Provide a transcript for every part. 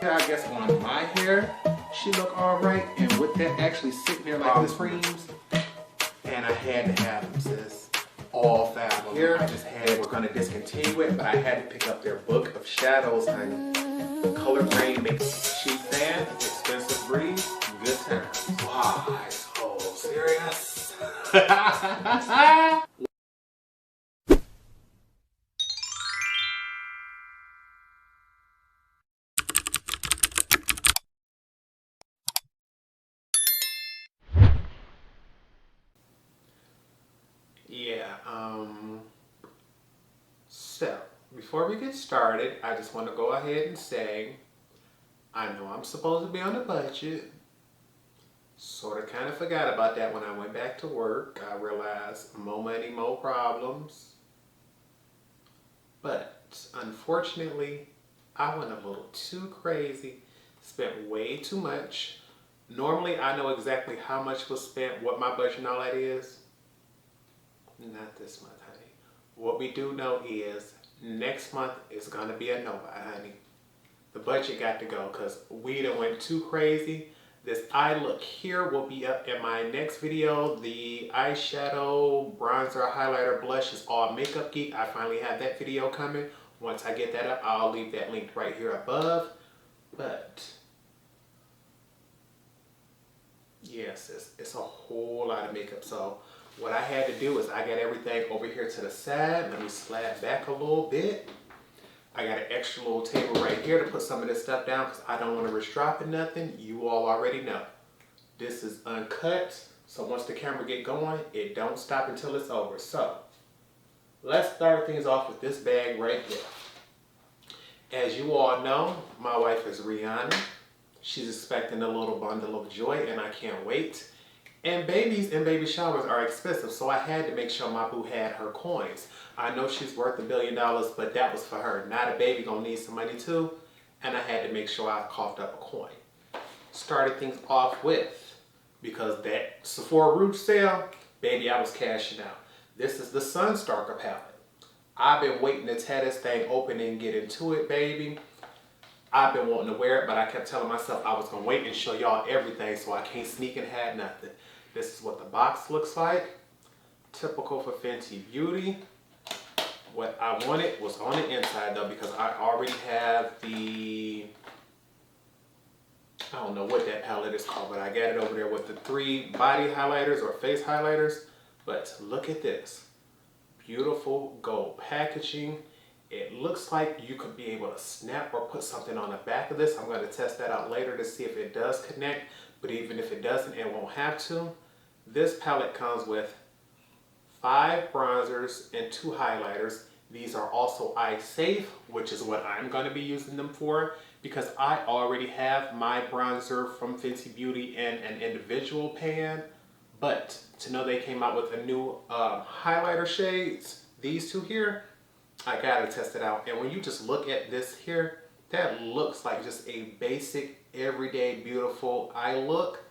I guess on my hair, she look all right. And with that actually sitting there like this creams, and I had to have them, sis. All 5 of them. Here, I just had, we're gonna discontinue it, but I had to pick up their book of shadows, honey. Color grade makes cheap sand, expensive breeze, good times. Wow, so serious. So, before we get started, I just want to go ahead and say, I know I'm supposed to be on a budget. Sort of kind of forgot about that when I went back to work. I realized more money, more problems. But, unfortunately, I went a little too crazy. Spent way too much. Normally, I know exactly how much was spent, what my budget and all that is. Not this month, honey. What we do know is next month is going to be a Nova, honey. The budget got to go because we done went too crazy. This eye look here will be up in my next video. The eyeshadow, bronzer, highlighter, blush is all Makeup Geek. I finally have that video coming. Once I get that up, I'll leave that linked right here above. But yes, it's a whole lot of makeup. So what I had to do is I got everything over here to the side. Let me slide back a little bit. I got an extra little table right here to put some of this stuff down because I don't want to risk dropping nothing. You all already know. This is uncut. So once the camera get going, it don't stop until it's over. So let's start things off with this bag right here. As you all know, my wife is Rihanna. She's expecting a little bundle of joy and I can't wait. And babies and baby showers are expensive, so I had to make sure my boo had her coins. I know she's worth $1 billion, but that was for her. Not a baby gonna need some money too, and I had to make sure I coughed up a coin. Started things off with, because that Sephora Rouge sale, baby, I was cashing out. This is the Stalker Palette. I've been waiting to tear this thing open and get into it, baby. I've been wanting to wear it, but I kept telling myself I was gonna wait and show y'all everything, so I can't sneak and hide nothing. This is what the box looks like. Typical for Fenty Beauty. What I wanted was on the inside though, because I already have the, I don't know what that palette is called, but I got it over there with the 3 body highlighters or face highlighters. But look at this. Beautiful gold packaging. It looks like you could be able to snap or put something on the back of this. I'm going to test that out later to see if it does connect. But even if it doesn't, it won't have to. This palette comes with 5 bronzers and 2 highlighters. These are also eye safe, which is what I'm going to be using them for, because I already have my bronzer from Fenty Beauty in an individual pan. But to know they came out with a new highlighter shades, these 2 here, I gotta test it out. And when you just look at this here, that looks like just a basic, everyday, beautiful eye look,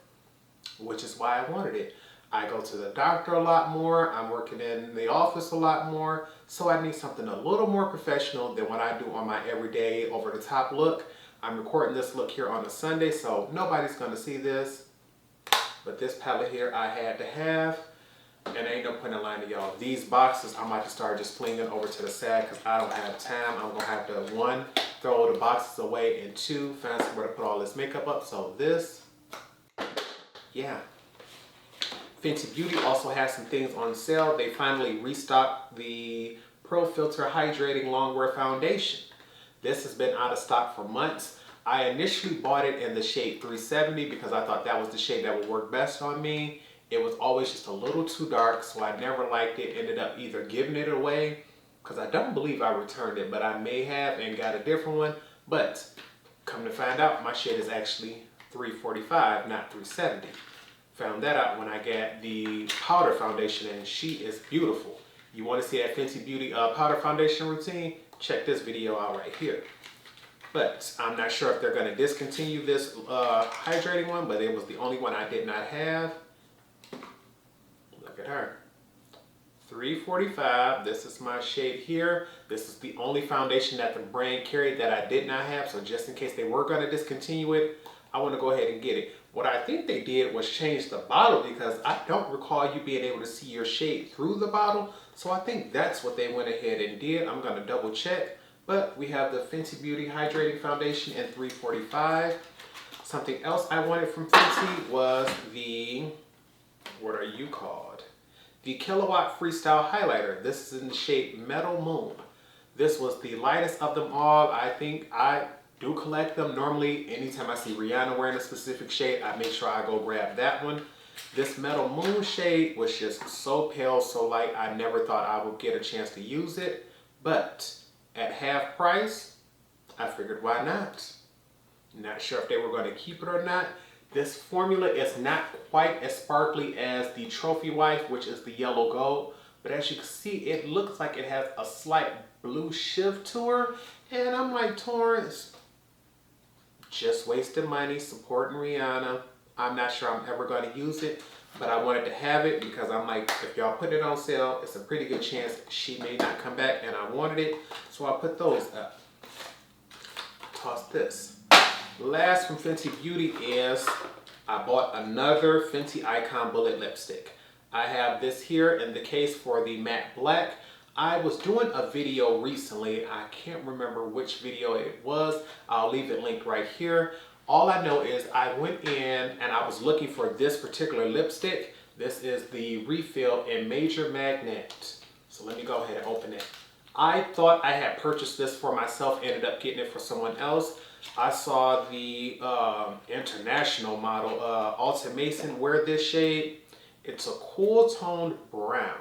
which is why I wanted it. I go to the doctor a lot more. I'm working in the office a lot more. So I need something a little more professional than what I do on my everyday over-the-top look. I'm recording this look here on a Sunday, so nobody's gonna see this. But this palette here I had to have. And ain't no point in lying to y'all. These boxes, I might just start just flinging over to the side because I don't have time. I'm gonna have to, 1, throw the boxes away, and 2, find somewhere to put all this makeup up. So this, yeah. Fenty Beauty also has some things on sale. They finally restocked the Pro Filt'r Hydrating Longwear Foundation. This has been out of stock for months. I initially bought it in the shade 370 because I thought that was the shade that would work best on me. It was always just a little too dark, so I never liked it. Ended up either giving it away, because I don't believe I returned it, but I may have and got a different one. But come to find out, my shade is actually 345, not 370. Found that out when I got the powder foundation, and she is beautiful. You want to see that Fenty Beauty powder foundation routine? Check this video out right here. But I'm not sure if they're going to discontinue this hydrating one, but it was the only one I did not have. Look at her. 345. This is my shade here. This is the only foundation that the brand carried that I did not have. So just in case they were going to discontinue it, I want to go ahead and get it. What I think they did was change the bottle because I don't recall you being able to see your shade through the bottle. So I think that's what they went ahead and did. I'm going to double check. But we have the Fenty Beauty Hydrating Foundation in 345. Something else I wanted from Fenty was the, what are you called? The Killawatt Freestyle Highlighter. This is in the shade Metal Moon. This was the lightest of them all. I think I do collect them. Normally, anytime I see Rihanna wearing a specific shade, I make sure I go grab that one. This Metal Moon shade was just so pale, so light, I never thought I would get a chance to use it. But at half price, I figured why not? Not sure if they were going to keep it or not. This formula is not quite as sparkly as the Trophy Wife, which is the yellow gold. But as you can see, it looks like it has a slight blue shift to her. And I'm like, Torrence, just wasting money supporting Rihanna. I'm not sure I'm ever going to use it, but I wanted to have it because I'm like, if y'all put it on sale, it's a pretty good chance she may not come back, and I wanted it, so I put those up. Toss this. Last from Fenty Beauty is I bought another Fenty Icon Bullet Lipstick. I have this here in the case for the matte black. I was doing a video recently. I can't remember which video it was. I'll leave it linked right here. All I know is I went in and I was looking for this particular lipstick. This is the refill in Major Magnate. So let me go ahead and open it. I thought I had purchased this for myself, ended up getting it for someone else. I saw the international model, Alta Mason, wear this shade. It's a cool toned brown.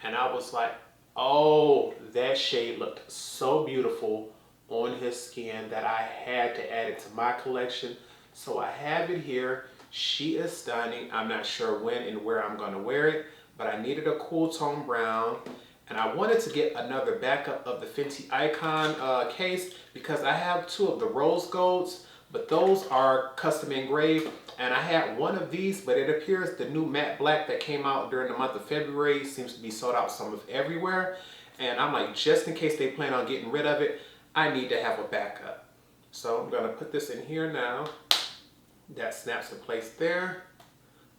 And I was like, oh, that shade looked so beautiful on his skin that I had to add it to my collection. So I have it here. She is stunning. I'm not sure when and where I'm going to wear it, but I needed a cool tone brown. And I wanted to get another backup of the Fenty Icon case because I have two of the rose golds, but those are custom engraved. And I had one of these, but it appears the new matte black that came out during the month of February seems to be sold out some of everywhere. And I'm like, just in case they plan on getting rid of it, I need to have a backup. So I'm going to put this in here now. That snaps in place there.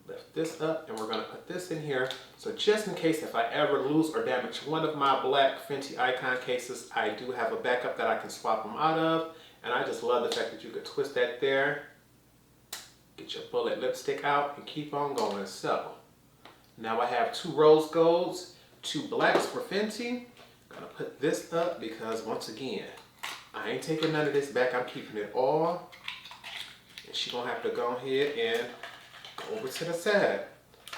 Lift this up and we're going to put this in here. So just in case if I ever lose or damage one of my black Fenty Icon cases, I do have a backup that I can swap them out of. And I just love the fact that you could twist that there. Get your bullet lipstick out and keep on going. So now I have two rose golds, two blacks for Fenty. I'm going to put this up because once again, I ain't taking none of this back. I'm keeping it all. And she's going to have to go ahead and go over to the side.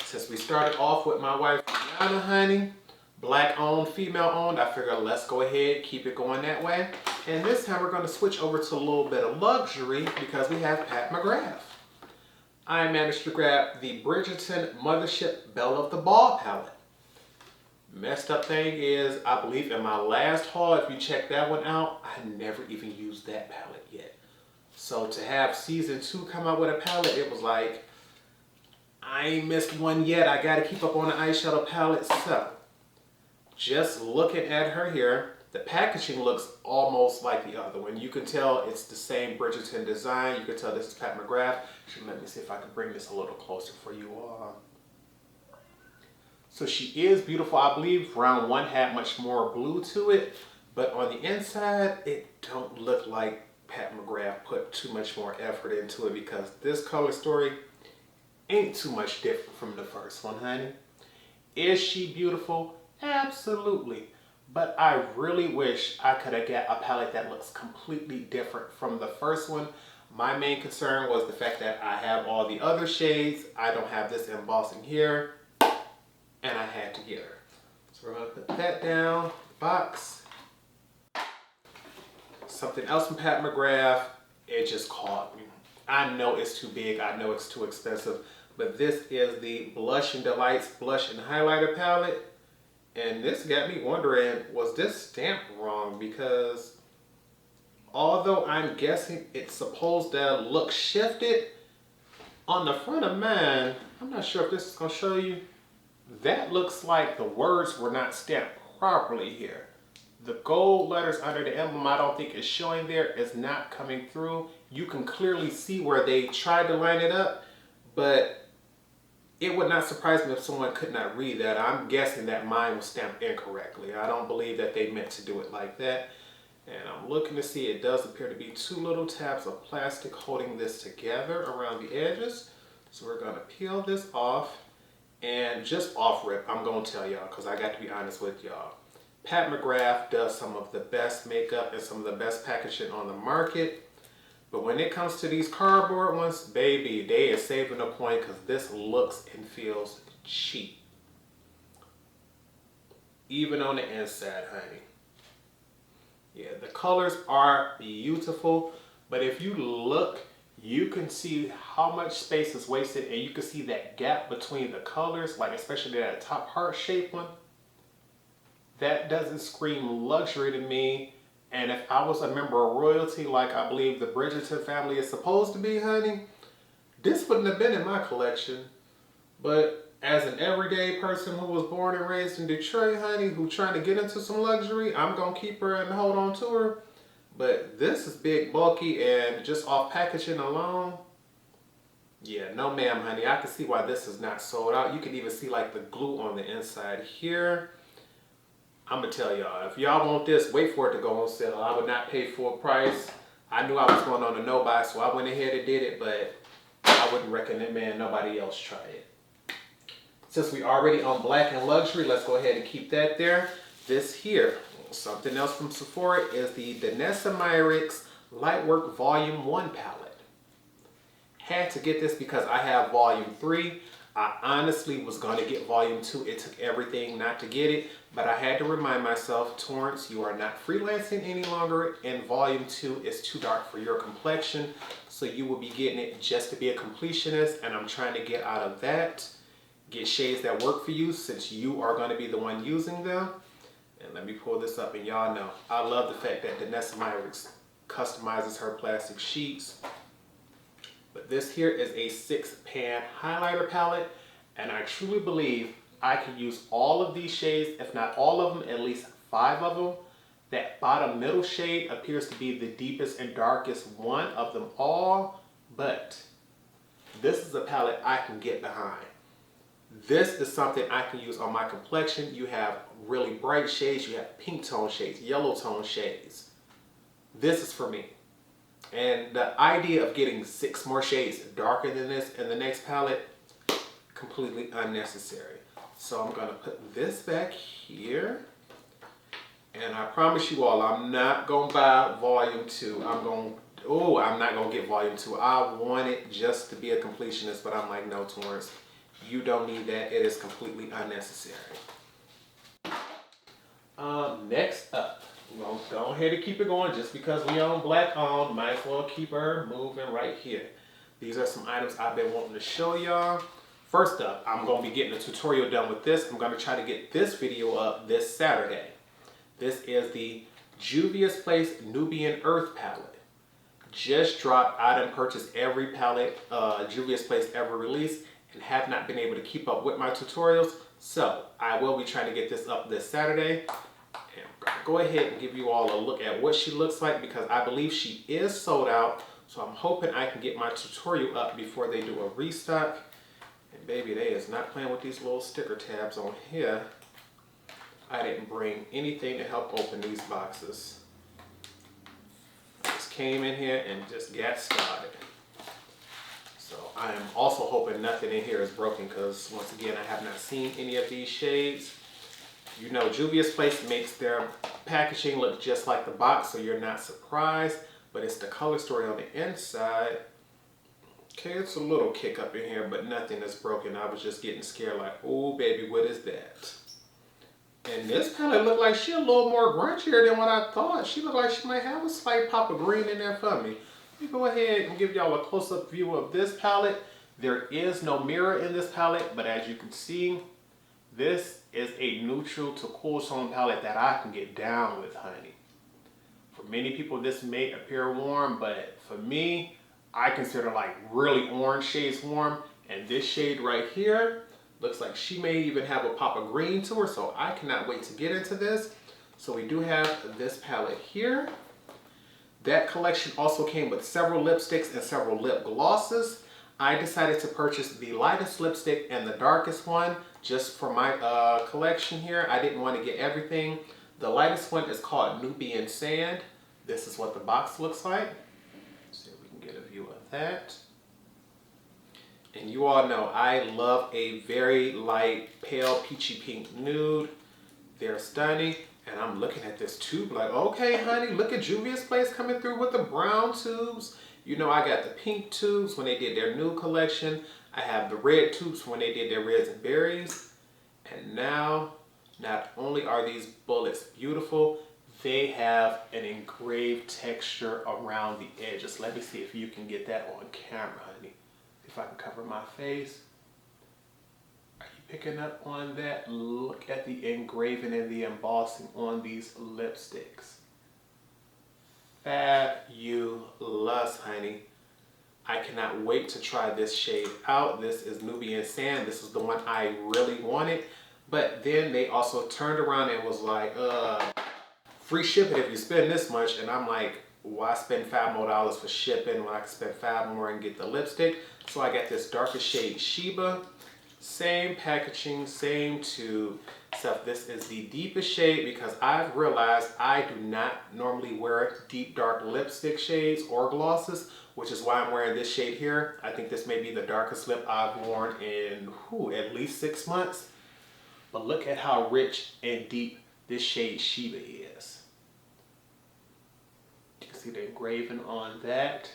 Since we started off with my wife, Rihanna, honey, black owned, female owned, I figured let's go ahead, keep it going that way. And this time we're going to switch over to a little bit of luxury because we have Pat McGrath. I managed to grab the Bridgerton Mothership Belle of the Ball palette. Messed up thing is, I believe in my last haul, if you check that one out, I never even used that palette yet. So to have season 2 come out with a palette, it was like, I ain't missed one yet. I gotta keep up on the eyeshadow palette. So, just looking at her here, the packaging looks almost like the other one. You can tell it's the same Bridgerton design. You can tell this is Pat McGrath. Let me see if I can bring this a little closer for you all. So she is beautiful. I believe round 1 had much more blue to it, but on the inside, it don't look like Pat McGrath put too much more effort into it because this color story ain't too much different from the first one, honey. Is she beautiful? Absolutely. But I really wish I could have got a palette that looks completely different from the first one. My main concern was the fact that I have all the other shades. I don't have this embossing here. And I had to get her. So we're going to put that down, box. Something else from Pat McGrath, it just caught me. I know it's too big, I know it's too expensive, but this is the Blush and Delights Blush and Highlighter Palette. And this got me wondering, was this stamped wrong? Because although I'm guessing it's supposed to look shifted, on the front of mine, I'm not sure if this is going to show you. that looks like the words were not stamped properly here. The gold letters under the emblem I don't think is showing there, is not coming through. You can clearly see where they tried to line it up, but it would not surprise me if someone could not read that. I'm guessing that mine was stamped incorrectly. I don't believe that they meant to do it like that. And I'm looking to see, it does appear to be 2 little tabs of plastic holding this together around the edges. So we're gonna peel this off, and just off rip, I'm gonna tell y'all, because I got to be honest with y'all. Pat McGrath does some of the best makeup and some of the best packaging on the market. But when it comes to these cardboard ones, baby, they are saving a point, because this looks and feels cheap. Even on the inside, honey. Yeah, the colors are beautiful, but if you look, you can see how much space is wasted, and you can see that gap between the colors, like especially that top heart shape one. That doesn't scream luxury to me. And if I was a member of royalty, like I believe the Bridgerton family is supposed to be, honey, this wouldn't have been in my collection. But as an everyday person who was born and raised in Detroit, honey, who's trying to get into some luxury, I'm gonna keep her and hold on to her. But this is big, bulky, and just off packaging alone, yeah, no ma'am, honey. I can see why this is not sold out. You can even see like the glue on the inside here. I'm gonna tell y'all, if y'all want this, wait for it to go on sale. I would not pay full price. I knew I was going on a no buy, so I went ahead and did it, but I wouldn't recommend nobody else try it. Since we already on black and luxury, let's go ahead and keep that there. This here, something else from Sephora, is the Vanessa Myrick's Lightwork Volume 1 palette. Had to get this because I have Volume 3. I honestly was going to get Volume 2. It took everything not to get it, but I had to remind myself, Torrence, you are not freelancing any longer, and Volume 2 is too dark for your complexion, so you will be getting it just to be a completionist, and I'm trying to get out of that. Get shades that work for you, since you are going to be the one using them. And let me pull this up, and y'all know, I love the fact that Vanessa Myrick customizes her plastic sheets. But this here is a 6-pan highlighter palette, and I truly believe I can use all of these shades, if not all of them, at least 5 of them. That bottom middle shade appears to be the deepest and darkest one of them all, but this is a palette I can get behind. This is something I can use on my complexion. You have really bright shades, you have pink tone shades, yellow tone shades. This is for me. And the idea of getting 6 more shades darker than this in the next palette, completely unnecessary. So I'm gonna put this back here. And I promise you all, I'm not gonna buy Volume 2. I'm not gonna get Volume 2. I want it just to be a completionist, but I'm like, no, Torrence, you don't need that. It is completely unnecessary. Next up, we're gonna go ahead and keep it going. Just because we own black on, might as well keep her moving right here. These are some items I've been wanting to show y'all. First up, I'm gonna be getting a tutorial done with this. I'm gonna try to get this video up this Saturday. This is the Juvia's Place Nubian Earth palette. Just dropped. I done purchased every palette Juvia's Place ever released and have not been able to keep up with my tutorials. So I will be trying to get this up this Saturday. And go ahead and give you all a look at what she looks like, because I believe she is sold out. So I'm hoping I can get my tutorial up before they do a restock. And baby, they is not playing with these little sticker tabs on here. I didn't bring anything to help open these boxes. Just came in here and just got started. So I am also hoping nothing in here is broken, because once again, I have not seen any of these shades. You know, Juvia's Place makes their packaging look just like the box, so you're not surprised, but it's the color story on the inside. Okay, it's a little kick up in here, but nothing is broken. I was just getting scared like, oh baby, what is that? And this palette looked like she a little more grunchier than what I thought. She looked like she might have a slight pop of green in there for me. Let me go ahead and give y'all a close-up view of this palette. There is no mirror in this palette, but as you can see, this is a neutral to cool tone palette that I can get down with, honey. For many people, this may appear warm, but for me, I consider like really orange shades warm. And this shade right here Looks like she may even have a pop of green to her, so I cannot wait to get into this. So we do have this palette here. That collection also came with several lipsticks and several lip glosses. I decided to purchase the lightest lipstick and the darkest one just for my collection here. I didn't want to get everything. The lightest one is called Nubian Sand. This is what the box looks like. Let's see if we can get a view of that. And you all know I love a very light, pale, peachy pink nude. They're stunning. And I'm looking at this tube like, okay, honey, look at Juvia's Place coming through with the brown tubes. You know, I got the pink tubes when they did their new collection. I have the red tubes when they did their reds and berries. And now, not only are these bullets beautiful, they have an engraved texture around the edges. Let me see if you can get that on camera, honey. If I can cover my face. Are you picking up on that? Look at the engraving and the embossing on these lipsticks. Fabulous, honey. I cannot wait to try this shade out. This is Nubian Sand. This is the one I really wanted. But then they also turned around and was like, free shipping if you spend this much. And I'm like, why spend $5 more for shipping when I can spend $5 more and get the lipstick? So I got this darker shade Sheba. Same packaging, same tube. Except this is the deepest shade because I've realized I do not normally wear deep dark lipstick shades or glosses, which is why I'm wearing this shade here. I think this may be the darkest lip I've worn in at least 6 months. But look at how rich and deep this shade Sheba is. You can see the engraving on that.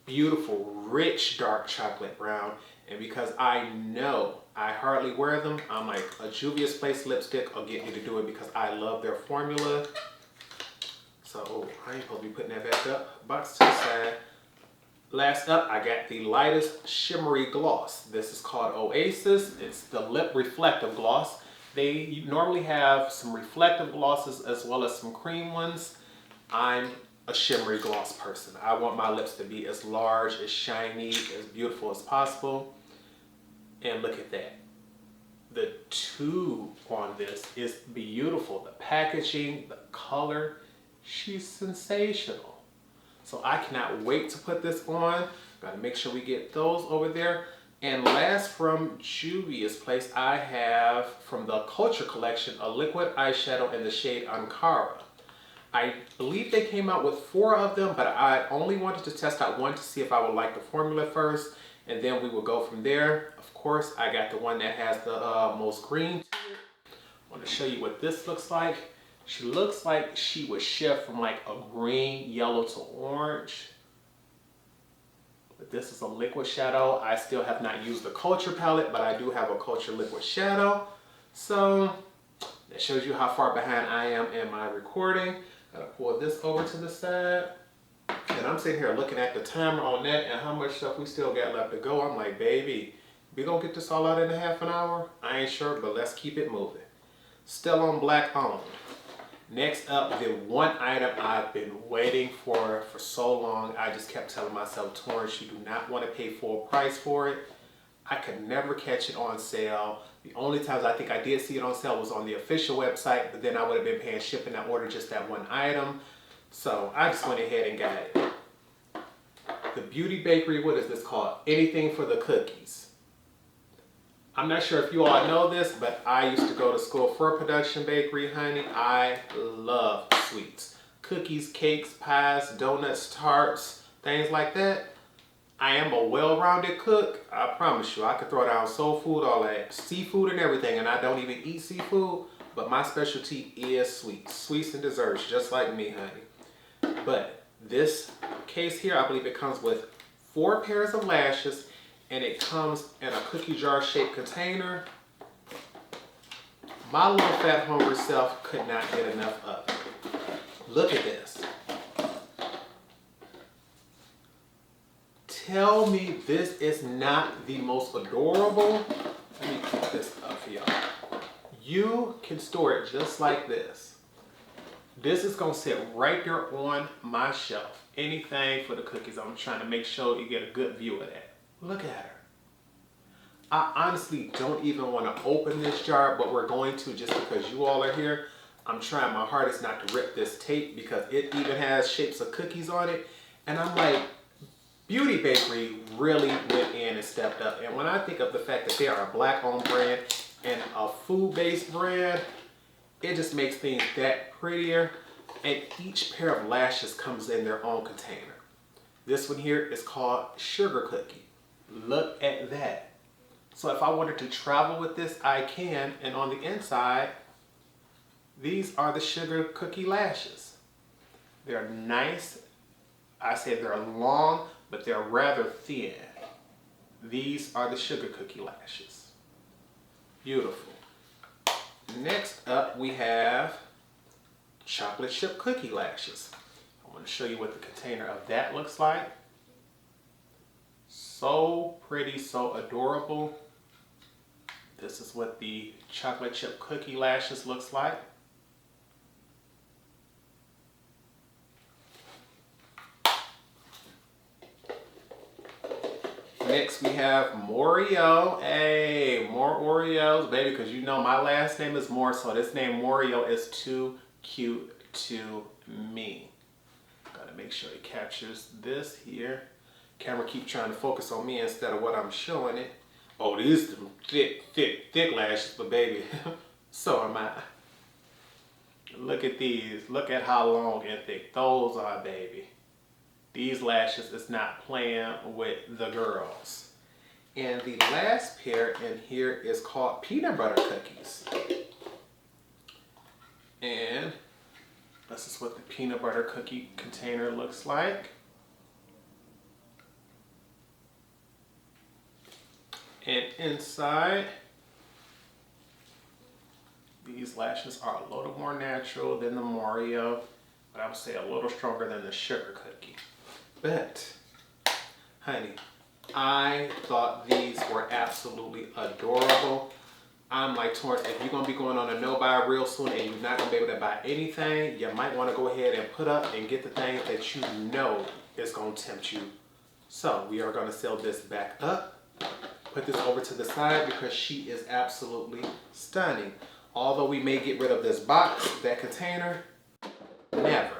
Beautiful, rich, dark chocolate brown. And because I know I hardly wear them, I'm like, a Juvia's Place lipstick will get me to do it because I love their formula. So I ain't supposed to be putting that back up. Box to the side. Last up, I got the lightest shimmery gloss. This is called Oasis. It's the lip reflective gloss. They normally have some reflective glosses as well as some cream ones. I'm a shimmery gloss person. I want my lips to be as large, as shiny, as beautiful as possible. And look at that. The tube on this is beautiful. The packaging, the color, she's sensational. So I cannot wait to put this on. Gotta make sure we get those over there. And last from Juvia's Place, I have from the Culture Collection, a liquid eyeshadow in the shade Ankara. I believe they came out with 4 of them, but I only wanted to test out one to see if I would like the formula first, and then we will go from there. Of course, I got the one that has the most green to it. I want to show you what this looks like. She looks like she was shift from like a green, yellow to orange. But this is a liquid shadow. I still have not used the Culture palette, but I do have a Culture liquid shadow. So that shows you how far behind I am in my recording. Gotta pull this over to the side. And I'm sitting here looking at the timer on that and how much stuff we still got left to go. I'm like, baby, we gonna get this all out in a half an hour? I ain't sure, but let's keep it moving. Still on black owned. Next up, the one item I've been waiting for so long. I just kept telling myself, Torrence, you do not want to pay full price for it. I could never catch it on sale. The only times I think I did see it on sale was on the official website, but then I would have been paying shipping. I ordered just that one item. So I just went ahead and got it. The Beauty Bakery, what is this called? Anything for the Cookies. I'm not sure if you all know this, but I used to go to school for a production bakery, honey. I love sweets. Cookies, cakes, pies, donuts, tarts, things like that. I am a well-rounded cook. I promise you, I could throw down soul food, all that seafood and everything, and I don't even eat seafood, but my specialty is sweets. Sweets and desserts, just like me, honey. But this case here, I believe it comes with 4 pairs of lashes, and it comes in a cookie jar shaped container. My little fat hungry self could not get enough of it. Look at this. Tell me this is not the most adorable. Let me keep this up for y'all. You can store it just like this. This is gonna sit right there on my shelf. Anything for the cookies. I'm trying to make sure you get a good view of that. Look at her. I honestly don't even want to open this jar, but we're going to just because you all are here. I'm trying my hardest not to rip this tape because it even has shapes of cookies on it. And I'm like, Beauty Bakery really went in and stepped up. And when I think of the fact that they are a Black-owned brand and a food-based brand, it just makes things that prettier. And each pair of lashes comes in their own container. This one here is called Sugar Cookie. Look at that. So if I wanted to travel with this, I can. And on the inside, these are the Sugar Cookie lashes. They're nice. I say they're long, but they're rather thin. These are the Sugar Cookie lashes. Beautiful. Next up, we have Chocolate Chip Cookie lashes. I want to show you what the container of that looks like. So pretty, so adorable. This is what the Chocolate Chip Cookie lashes looks like. Next we have Moreo. Hey, more Oreos, baby, because you know my last name is Moore, so this name Moreo is too cute to me. Gotta make sure it captures this here. Camera keep trying to focus on me instead of what I'm showing it. Oh, these are thick lashes, but baby, so am I. Look at these. Look at how long and thick those are, baby. These lashes is not playing with the girls. And the last pair in here is called Peanut Butter Cookies. And this is what the peanut butter cookie container looks like. And inside, these lashes are a little more natural than the Moreo, but I would say a little stronger than the Sugar Cookie. But, honey, I thought these were absolutely adorable. I'm like, Torrence, if you're going to be going on a no-buy real soon and you're not going to be able to buy anything, you might want to go ahead and put up and get the things that you know is going to tempt you. So, we are going to sell this back up. Put this over to the side because she is absolutely stunning. Although we may get rid of this box, that container, never.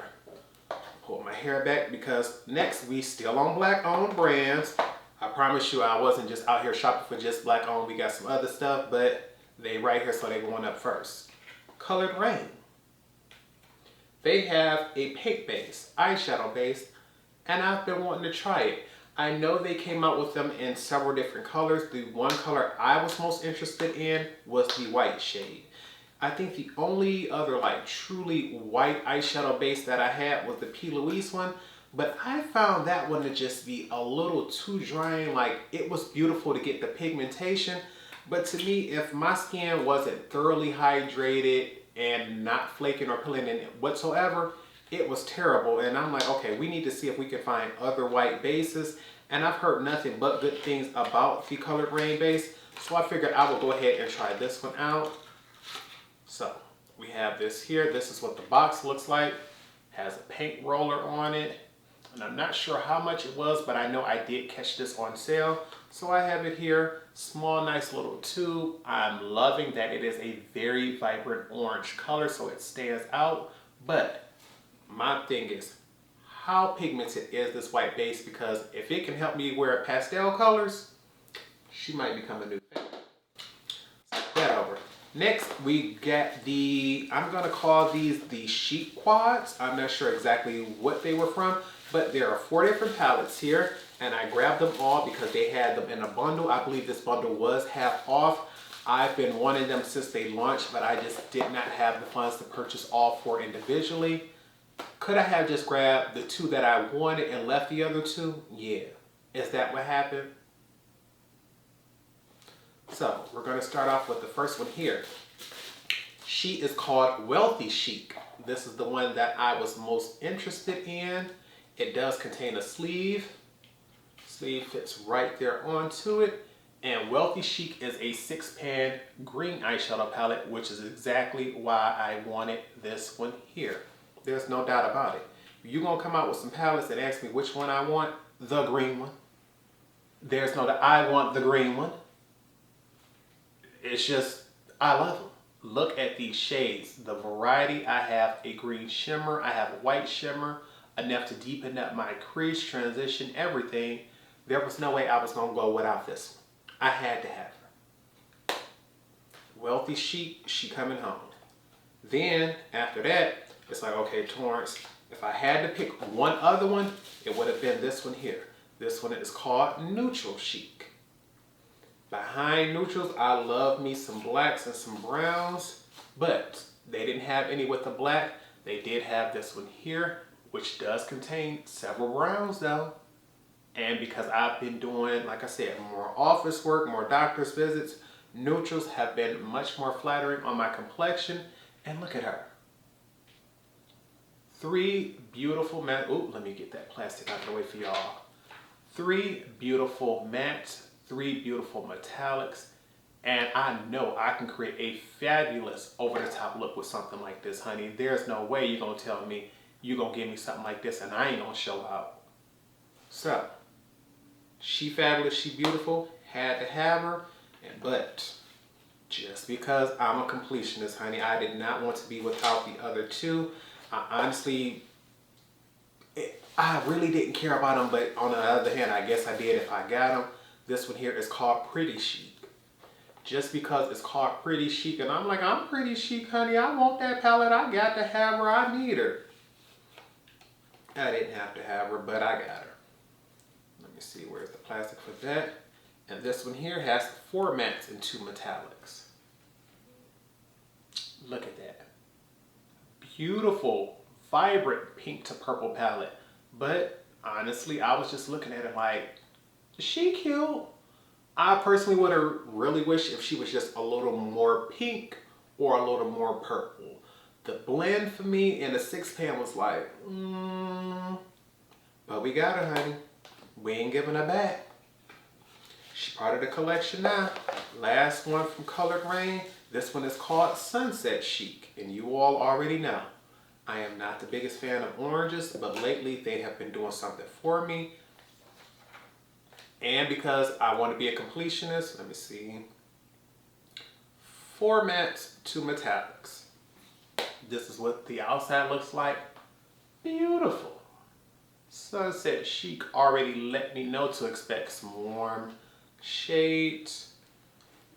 Pull my hair back because next we still on Black-owned brands. I promise you I wasn't just out here shopping for just Black-owned. We got some other stuff, but they right here, so they going up first. Colored Rain. They have a pink base, eyeshadow base, and I've been wanting to try it. I know they came out with them in several different colors. The one color I was most interested in was the white shade. I think the only other like truly white eyeshadow base that I had was the P. Louise one, but I found that one to just be a little too drying. Like, it was beautiful to get the pigmentation, but to me, if my skin wasn't thoroughly hydrated and not flaking or peeling in whatsoever, it was terrible. And I'm like, okay, we need to see if we can find other white bases. And I've heard nothing but good things about the Colored Rain base, so I figured I would go ahead and try this one out. So we have this here. This is what the box looks like. Has a paint roller on it. And I'm not sure how much it was, but I know I did catch this on sale. So I have it here. Small, nice little tube. I'm loving that it is a very vibrant orange color, so it stands out. But my thing is, how pigmented is this white base? Because if it can help me wear pastel colors, she might become a new favorite. So that over. Next, we got the, I'm gonna call these the Chic quads. I'm not sure exactly what they were from, but there are 4 different palettes here, and I grabbed them all because they had them in a bundle. I believe this bundle was half off. I've been wanting them since they launched, but I just did not have the funds to purchase all 4 individually. Could I have just grabbed the 2 that I wanted and left the other 2? Yeah. Is that what happened? So, we're going to start off with the first one here. She is called Wealthy Chic. This is the one that I was most interested in. It does contain a sleeve. Sleeve fits right there onto it. And Wealthy Chic is a 6-pan green eyeshadow palette, which is exactly why I wanted this one here. There's no doubt about it. If you're going to come out with some palettes and ask me which one I want, the green one. There's no doubt I want the green one. it's just, I love them. Look at these shades, the variety. I have a green shimmer, I have a white shimmer, enough to deepen up my crease, transition, everything. There was no way I was gonna go without this one. I had to have her. Wealthy Chic, she coming home. Then after that, it's like, okay, Torrence, if I had to pick one other one, it would have been this one here. This one is called Neutral Chic. Behind neutrals, I love me some blacks and some browns, but they didn't have any with the black. They did have this one here, which does contain several browns though. And because I've been doing, like I said, more office work, more doctor's visits, neutrals have been much more flattering on my complexion. And look at her. 3 beautiful matte, ooh, let me get that plastic out of the way for y'all. 3 beautiful mattes, 3 beautiful metallics, and I know I can create a fabulous over-the-top look with something like this, honey. There's no way you're gonna tell me you're gonna give me something like this and I ain't gonna show out. So, she fabulous, she beautiful, had to have her, but just because I'm a completionist, honey, I did not want to be without the other two. I really didn't care about them, but on the other hand, I guess I did if I got them. This one here is called Pretty Chic. Just because it's called Pretty Chic, and I'm like, I'm pretty chic, honey. I want that palette. I got to have her. I need her. I didn't have to have her, but I got her. Let me see, where's the plastic for that? And this one here has 4 mattes and 2 metallics. Look at that. Beautiful, vibrant pink to purple palette. But honestly, I was just looking at it like, is she cute? I personally would have really wished if she was just a little more pink or a little more purple. The blend for me in the 6-pan was like, but we got her, honey. We ain't giving her back. She's part of the collection now. Last one from Colored Rain. This one is called Sunset Chic, and you all already know. I am not the biggest fan of oranges, but lately they have been doing something for me. And because I want to be a completionist, let me see. 4 mattes, 2 metallics. This is what the outside looks like. Beautiful. Sunset Chic already let me know to expect some warm shades.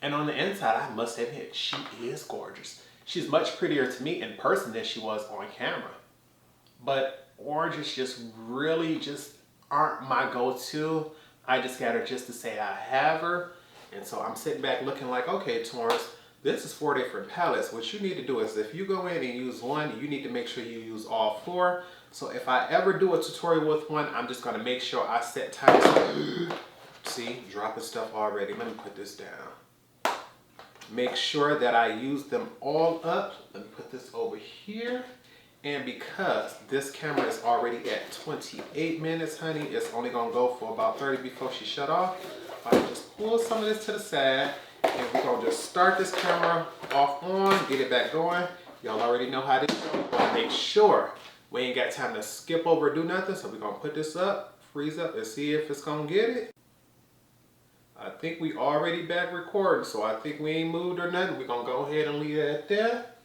And on the inside, I must admit, she is gorgeous. She's much prettier to me in person than she was on camera. But oranges just really just aren't my go-to. I just got her just to say I have her. And so I'm sitting back looking like, okay, Torrence, this is 4 different palettes. What you need to do is if you go in and use one, you need to make sure you use all 4. So if I ever do a tutorial with one, I'm just gonna make sure I set time. See, dropping stuff already. Let me put this down. Make sure that I use them all up. Let me put this over here. And because this camera is already at 28 minutes, honey, it's only gonna go for about 30 before she shut off. I just pull some of this to the side, and we're gonna just start this camera off on, get it back going. Y'all already know how this goes. We're gonna make sure we ain't got time to skip over or do nothing, so we're gonna put this up, freeze up, and see if it's gonna get it. I think we already back recording, so I think we ain't moved or nothing. We're gonna go ahead and leave it at that.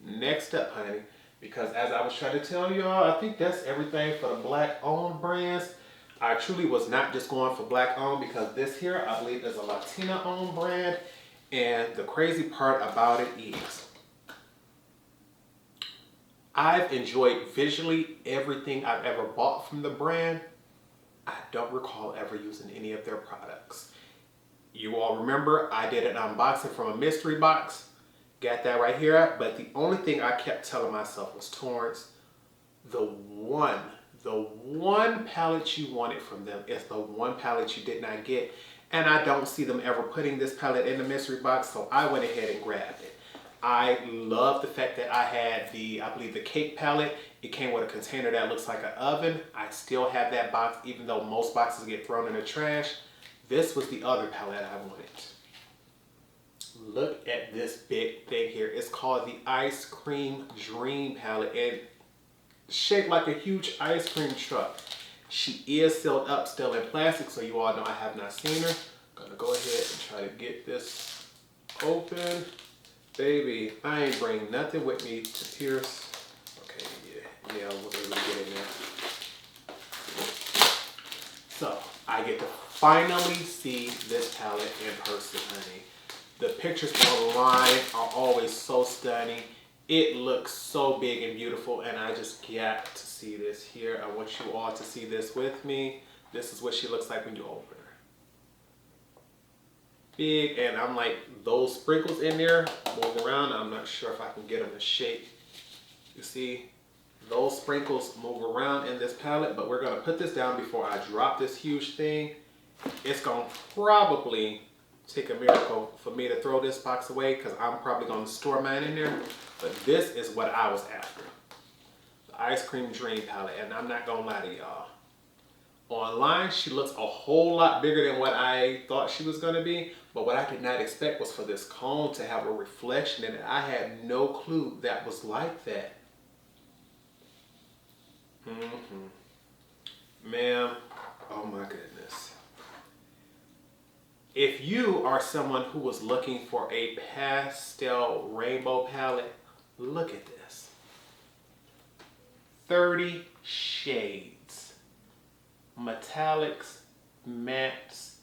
Next up, honey, because as I was trying to tell y'all, I think that's everything for the black owned brands. I truly was not just going for black owned because this here, I believe, is a Latina owned brand. And the crazy part about it is, I've enjoyed visually everything I've ever bought from the brand. I don't recall ever using any of their products. You all remember I did an unboxing from a mystery box. Got that right here. But the only thing I kept telling myself was, Torrence, the one palette you wanted from them is the one palette you did not get. And I don't see them ever putting this palette in the mystery box, so I went ahead and grabbed it. I love the fact that I had I believe the cake palette. It came with a container that looks like an oven. I still have that box, even though most boxes get thrown in the trash. This was the other palette I wanted. Look at this big thing here. It's called the Ice Cream Dream palette, and shaped like a huge ice cream truck. She is sealed up, still in plastic, so you all know I have not seen her. I'm gonna go ahead and try to get this open. Baby, I ain't bring nothing with me to pierce. Okay, yeah, I was able to get in there. So, I get to finally see this palette in person, honey. The pictures online are always so stunning. It looks so big and beautiful, and I just got to see this here. I want you all to see this with me. This is what she looks like when you open her. Big, and I'm like, those sprinkles in there move around. I'm not sure if I can get them to shake. You see, those sprinkles move around in this palette, but we're gonna put this down before I drop this huge thing. It's gonna probably take a miracle for me to throw this box away because I'm probably gonna store mine in there. But this is what I was after. The Ice Cream Dream palette, and I'm not gonna lie to y'all. Online, she looks a whole lot bigger than what I thought she was gonna be, but what I did not expect was for this cone to have a reflection in it. I had no clue that was like that. Ma'am, oh my goodness. If you are someone who was looking for a pastel rainbow palette, look at this. 30 shades. Metallics, mattes,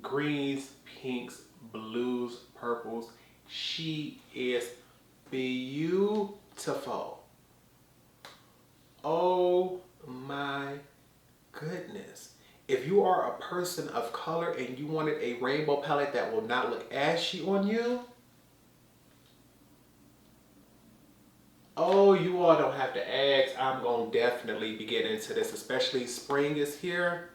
greens, pinks, blues, purples. She is beautiful. Oh my goodness. If you are a person of color and you wanted a rainbow palette that will not look ashy on you, oh, you all don't have to ask. I'm going to definitely be getting into this, especially spring is here.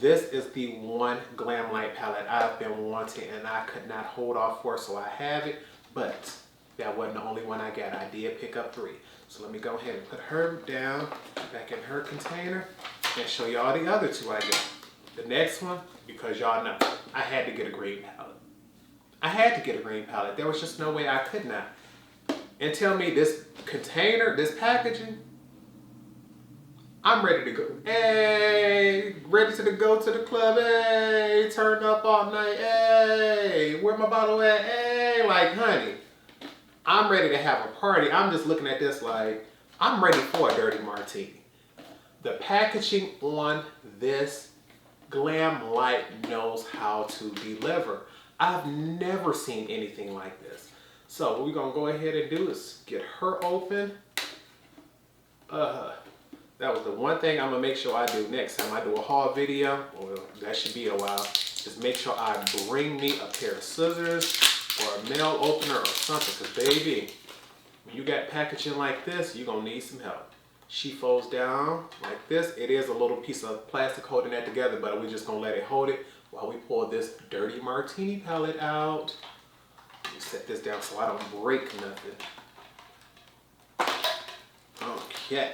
This is the one Glam Light palette I've been wanting and I could not hold off for, so I have it. But that wasn't the only one I got. I did pick up 3. So let me go ahead and put her down back in her container and show y'all the other 2 I got. The next one, because y'all know, I had to get a green palette. I had to get a green palette. There was just no way I could not. And tell me this container, this packaging, I'm ready to go. Hey, ready to go to the club. Hey, turn up all night. Hey, where my bottle at? Hey, like, honey, I'm ready to have a party. I'm just looking at this like, I'm ready for a dirty martini. The packaging on this Glam Light knows how to deliver. I've never seen anything like this. So what we're gonna go ahead and do is get her open. That was the one thing I'm gonna make sure I do next time I do a haul video. Well, that should be a while. Just make sure I bring me a pair of scissors or a nail opener or something. Cause baby, when you got packaging like this, you're gonna need some help. She folds down like this. It is a little piece of plastic holding that together, but we're just gonna let it hold it while we pull this Dirty Martini palette out. Let me set this down so I don't break nothing. Okay.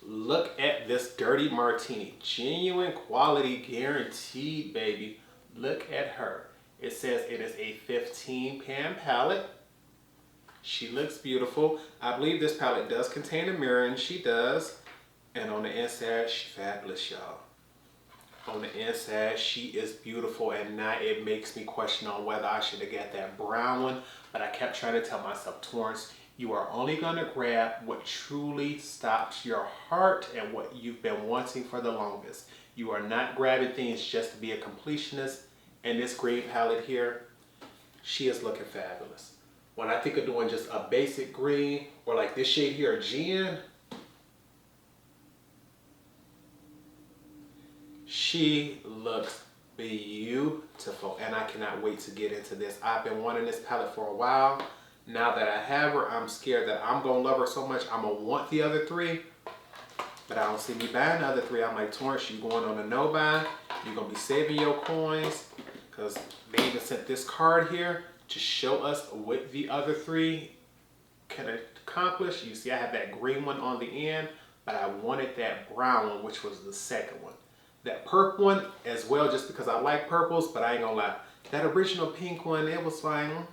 Look at this Dirty Martini. Genuine quality guaranteed, baby. Look at her. It says it is a 15-pan palette. She looks beautiful. I believe this palette does contain a mirror, and she does. And on the inside, she's fabulous, y'all. On the inside, she is beautiful, and now it makes me question on whether I should have got that brown one. But I kept trying to tell myself, Torrence, you are only going to grab what truly stops your heart and what you've been wanting for the longest. You are not grabbing things just to be a completionist. And this green palette here, she is looking fabulous. When I think of doing just a basic green, or like this shade here, Gin, she looks beautiful, and I cannot wait to get into this. I've been wanting this palette for a while. Now that I have her, I'm scared that I'm gonna love her so much, I'm gonna want the other 3, but I don't see me buying the other 3. I'm like, Torrence, you going on a no buy. You're gonna be saving your coins, because they even sent this card here to show us what the other 3 can accomplish. You see, I have that green one on the end, but I wanted that brown one, which was the second one. That purple one as well, just because I like purples, but I ain't gonna lie. That original pink one, it was fine.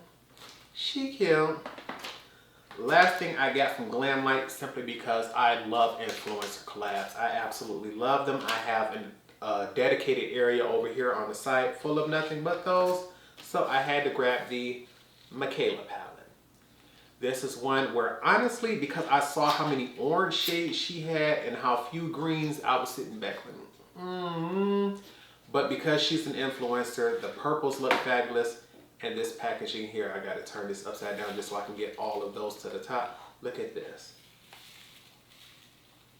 She cute. Last thing I got from Glam Light, simply because I love influencer collabs. I absolutely love them. I have a dedicated area over here on the side full of nothing but those. So I had to grab the Micaela palette. This is one where honestly, because I saw how many orange shades she had and how few greens, I was sitting back like, But because she's an influencer, the purples look fabulous. And this packaging here, I gotta turn this upside down just so I can get all of those to the top. Look at this.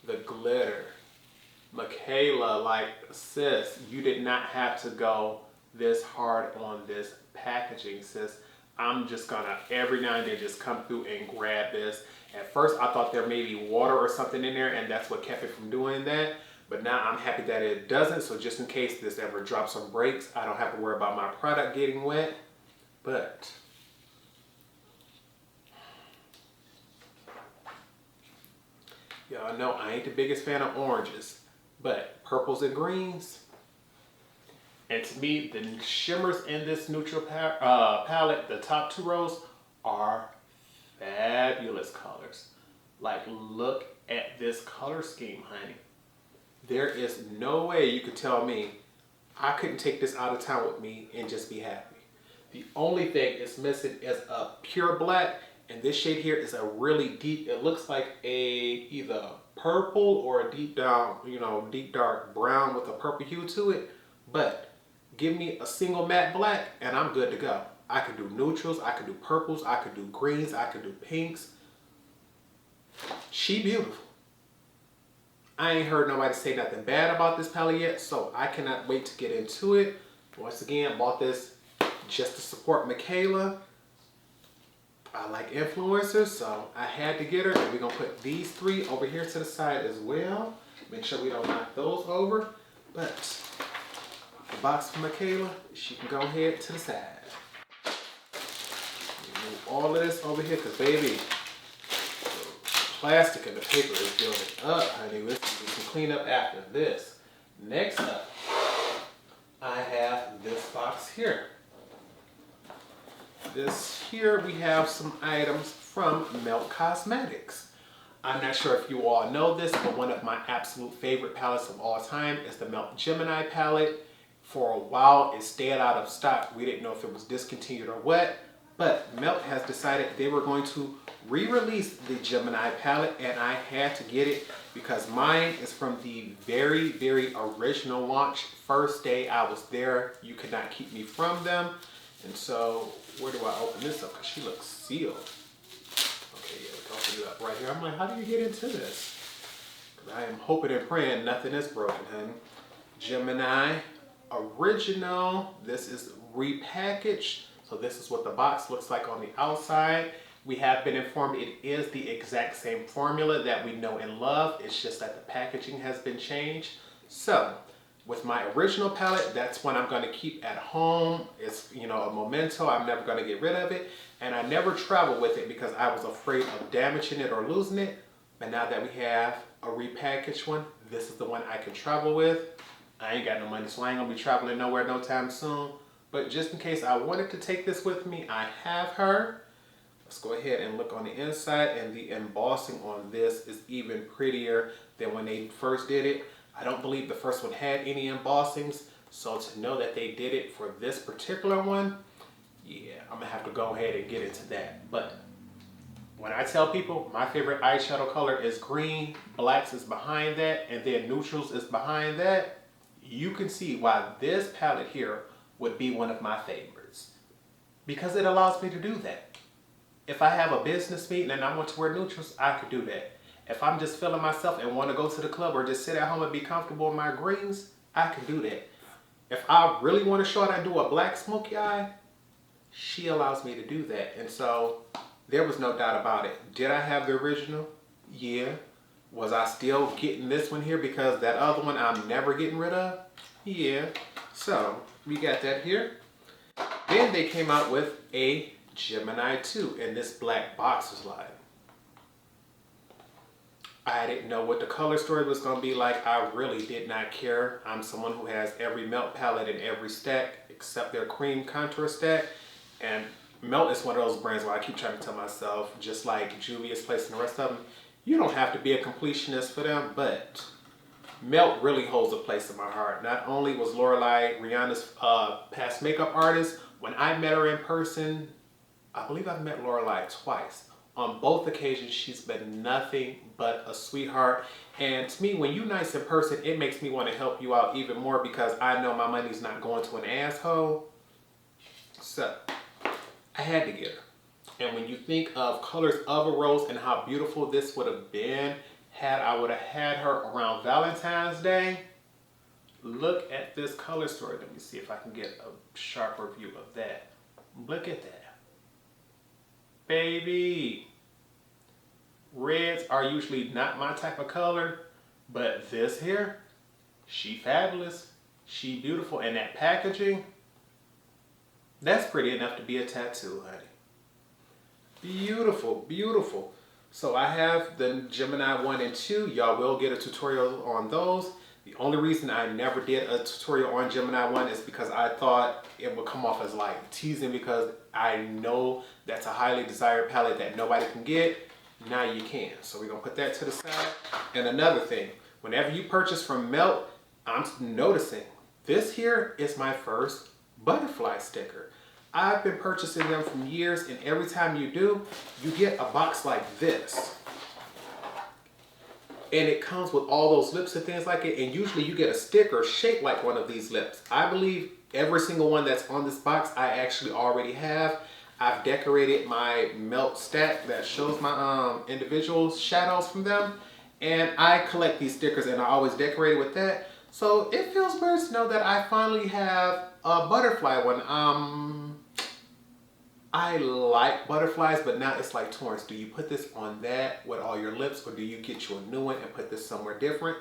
The glitter. Micaela, like, sis, you did not have to go this hard on this packaging, sis. I'm just gonna every now and then just come through and grab this. At first I thought there may be water or something in there and that's what kept it from doing that. But now I'm happy that it doesn't. So just in case this ever drops or breaks, I don't have to worry about my product getting wet. But y'all know I ain't the biggest fan of oranges, but purples and greens. And to me, the shimmers in this neutral palette, the top two rows, are fabulous colors. Like, look at this color scheme, honey. There is no way you could tell me I couldn't take this out of town with me and just be happy. The only thing it's missing is a pure black, and this shade here is a really deep, it looks like either purple or a deep down, deep dark brown with a purple hue to it. But give me a single matte black and I'm good to go. I could do neutrals, I could do purples, I could do greens, I could do pinks. She beautiful. I ain't heard nobody say nothing bad about this palette yet, so I cannot wait to get into it. Once again, bought this just to support Micaela. I like influencers, so I had to get her. And we're gonna put these three over here to the side as well. Make sure we don't knock those over. But the box for Micaela, she can go ahead to the side. Move all of this over here, because baby, the plastic and the paper is building up, honey. We can clean up after this. Next up, I have this box here. This here, we have some items from Melt Cosmetics. I'm not sure if you all know this, but one of my absolute favorite palettes of all time is the Melt Gemini palette. For a while, it stayed out of stock. We didn't know if it was discontinued or what, but Melt has decided they were going to re-release the Gemini palette, and I had to get it because mine is from the very, very original launch. First day I was there, you could not keep me from them. And so, where do I open this up? Because she looks sealed. Okay, yeah, we can open it up right here. I'm like, how do you get into this? Because I am hoping and praying nothing is broken, honey. Gemini original. This is repackaged. So this is what the box looks like on the outside. We have been informed it is the exact same formula that we know and love. It's just that the packaging has been changed. So, with my original palette, that's one I'm going to keep at home. It's, a memento. I'm never going to get rid of it. And I never travel with it because I was afraid of damaging it or losing it. But now that we have a repackaged one, this is the one I can travel with. I ain't got no money, so I ain't going to be traveling nowhere no time soon. But just in case I wanted to take this with me, I have her. Let's go ahead and look on the inside. And the embossing on this is even prettier than when they first did it. I don't believe the first one had any embossings, so to know that they did it for this particular one, yeah, I'm gonna have to go ahead and get into that. But when I tell people my favorite eyeshadow color is green, blacks is behind that, and then neutrals is behind that, you can see why this palette here would be one of my favorites. Because it allows me to do that. If I have a business meeting and I want to wear neutrals, I could do that. If I'm just feeling myself and want to go to the club or just sit at home and be comfortable in my greens, I can do that. If I really want to show it, I do a black smoky eye, she allows me to do that. And so there was no doubt about it. Did I have the original? Yeah. Was I still getting this one here because that other one I'm never getting rid of? Yeah. So we got that here. Then they came out with a Gemini 2, and this black box was like, I didn't know what the color story was going to be like. I really did not care. I'm someone who has every Melt palette in every stack except their cream contour stack. And Melt is one of those brands where I keep trying to tell myself, just like Juvia's Place and the rest of them, you don't have to be a completionist for them, but Melt really holds a place in my heart. Not only was Lorelai Rihanna's past makeup artist, When I met her in person, I believe I've met Lorelai twice. On both occasions, she's been nothing but a sweetheart. And to me, when you're nice in person, it makes me want to help you out even more because I know my money's not going to an asshole. So, I had to get her. And when you think of colors of a rose and how beautiful this would have been had I would have had her around Valentine's Day, look at this color story. Let me see if I can get a sharper view of that. Look at that. Baby, reds are usually not my type of color, but this here, she fabulous, she beautiful, and that packaging, that's pretty enough to be a tattoo, honey. Beautiful, beautiful. So I have the Gemini 1 and 2. Y'all will get a tutorial on those. The only reason I never did a tutorial on Gemini 1 is because I thought it would come off as like teasing because I know that's a highly desired palette that nobody can get. Now you can. So we're going to put that to the side. And another thing, whenever you purchase from Melt, I'm noticing this here is my first butterfly sticker. I've been purchasing them for years, and every time you do, you get a box like this. And it comes with all those lips and things like it, and usually you get a sticker shaped like one of these lips. I believe every single one that's on this box I actually already have. I've decorated my Melt stack that shows my individual shadows from them, and I collect these stickers and I always decorate it with that. So it feels weird to know that I finally have a butterfly one. I like butterflies, but now it's like, Torrence, do you put this on that with all your lips, or do you get you a new one and put this somewhere different?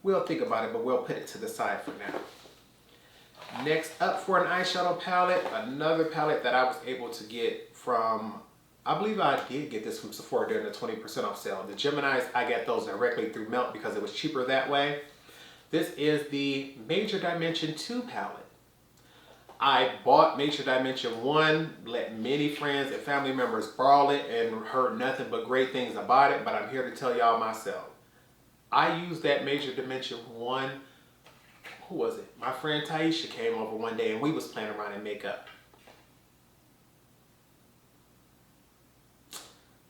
We'll think about it, but we'll put it to the side for now. Next up for an eyeshadow palette, another palette that I was able to get from, I believe I did get this from Sephora during the 20% off sale. The Geminis, I got those directly through Melt because it was cheaper that way. This is the Major Dimension 2 palette. I bought Major Dimension 1, let many friends and family members borrow it, and heard nothing but great things about it, but I'm here to tell y'all myself. I used that Major Dimension 1, who was it? My friend Taisha came over one day and we was playing around in makeup.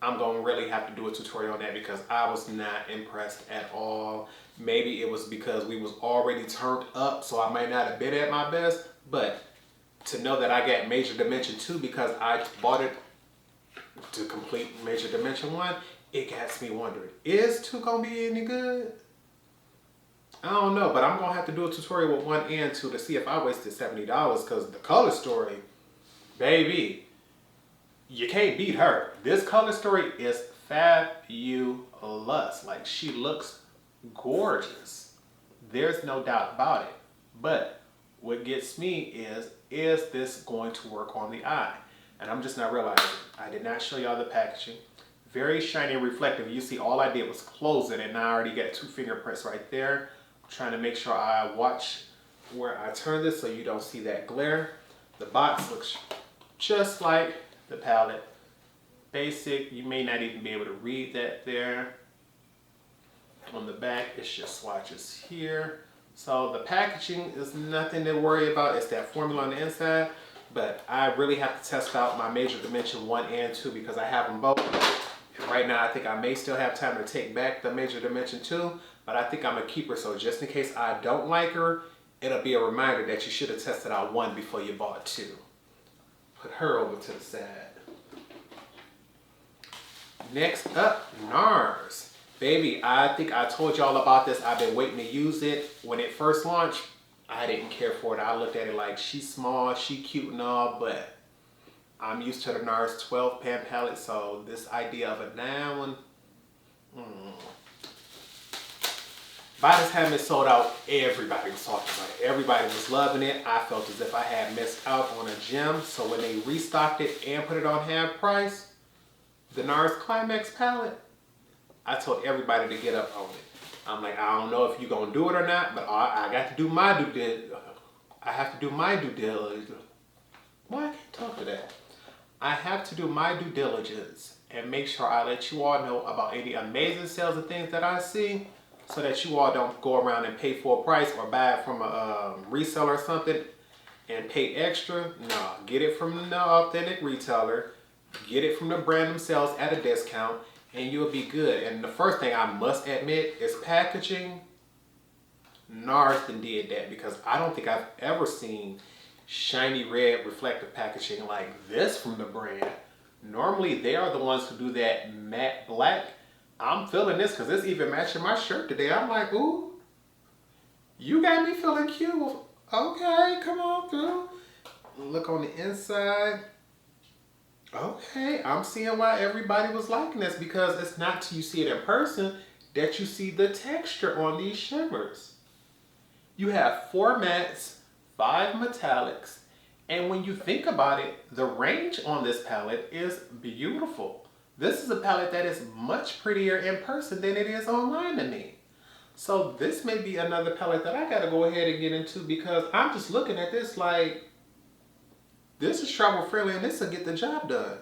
I'm going to really have to do a tutorial on that because I was not impressed at all. Maybe it was because we was already turned up, so I might not have been at my best, but to know that I got Major Dimension 2 because I bought it to complete Major Dimension 1, it gets me wondering, is 2 going to be any good? I don't know, but I'm going to have to do a tutorial with 1 and 2 to see if I wasted $70 because the color story, baby, you can't beat her. This color story is fabulous. Like, she looks gorgeous. There's no doubt about it. But what gets me is this going to work on the eye? And I'm just not realizing. I did not show y'all the packaging. Very shiny and reflective. You see, all I did was close it, and I already got 2 fingerprints right there. I'm trying to make sure I watch where I turn this so you don't see that glare. The box looks just like the palette. Basic. You may not even be able to read that there. On the back, it's just swatches here. So the packaging is nothing to worry about. It's that formula on the inside. But I really have to test out my Major Dimension 1 and 2 because I have them both. And right now I think I may still have time to take back the Major Dimension 2. But I think I'm going to keep her. So just in case I don't like her, it'll be a reminder that you should have tested out 1 before you bought 2. Put her over to the side. Next up, Nars. Baby, I think I told y'all about this. I've been waiting to use it. When it first launched, I didn't care for it. I looked at it like, she's small, she cute and all, but I'm used to the Nars 12 pan palette, so this idea of a 9 one, by the time it sold out, everybody was talking about it. Everybody was loving it. I felt as if I had missed out on a gem, so when they restocked it and put it on half price, the Nars Climax palette, I told everybody to get up on it. I'm like, I don't know if you're going to do it or not, but I got to do my due diligence. I have to do my due diligence. Why I can't talk to that? I have to do my due diligence and make sure I let you all know about any amazing sales and things that I see so that you all don't go around and pay full price or buy it from a reseller or something and pay extra. No, get it from the authentic retailer. Get it from the brand themselves at a discount, and you'll be good. And the first thing I must admit is packaging. Nars did that, because I don't think I've ever seen shiny red reflective packaging like this from the brand. Normally they are the ones who do that matte black. I'm feeling this because it's even matching my shirt today. I'm like, ooh, you got me feeling cute. Okay, come on through. Look on the inside. Okay, I'm seeing why everybody was liking this, because it's not till you see it in person that you see the texture on these shimmers. You have 4 mattes, 5 metallics, and when you think about it, the range on this palette is beautiful. This is a palette that is much prettier in person than it is online to me. So this may be another palette that I gotta go ahead and get into, because I'm just looking at this like, this is travel friendly and this will get the job done.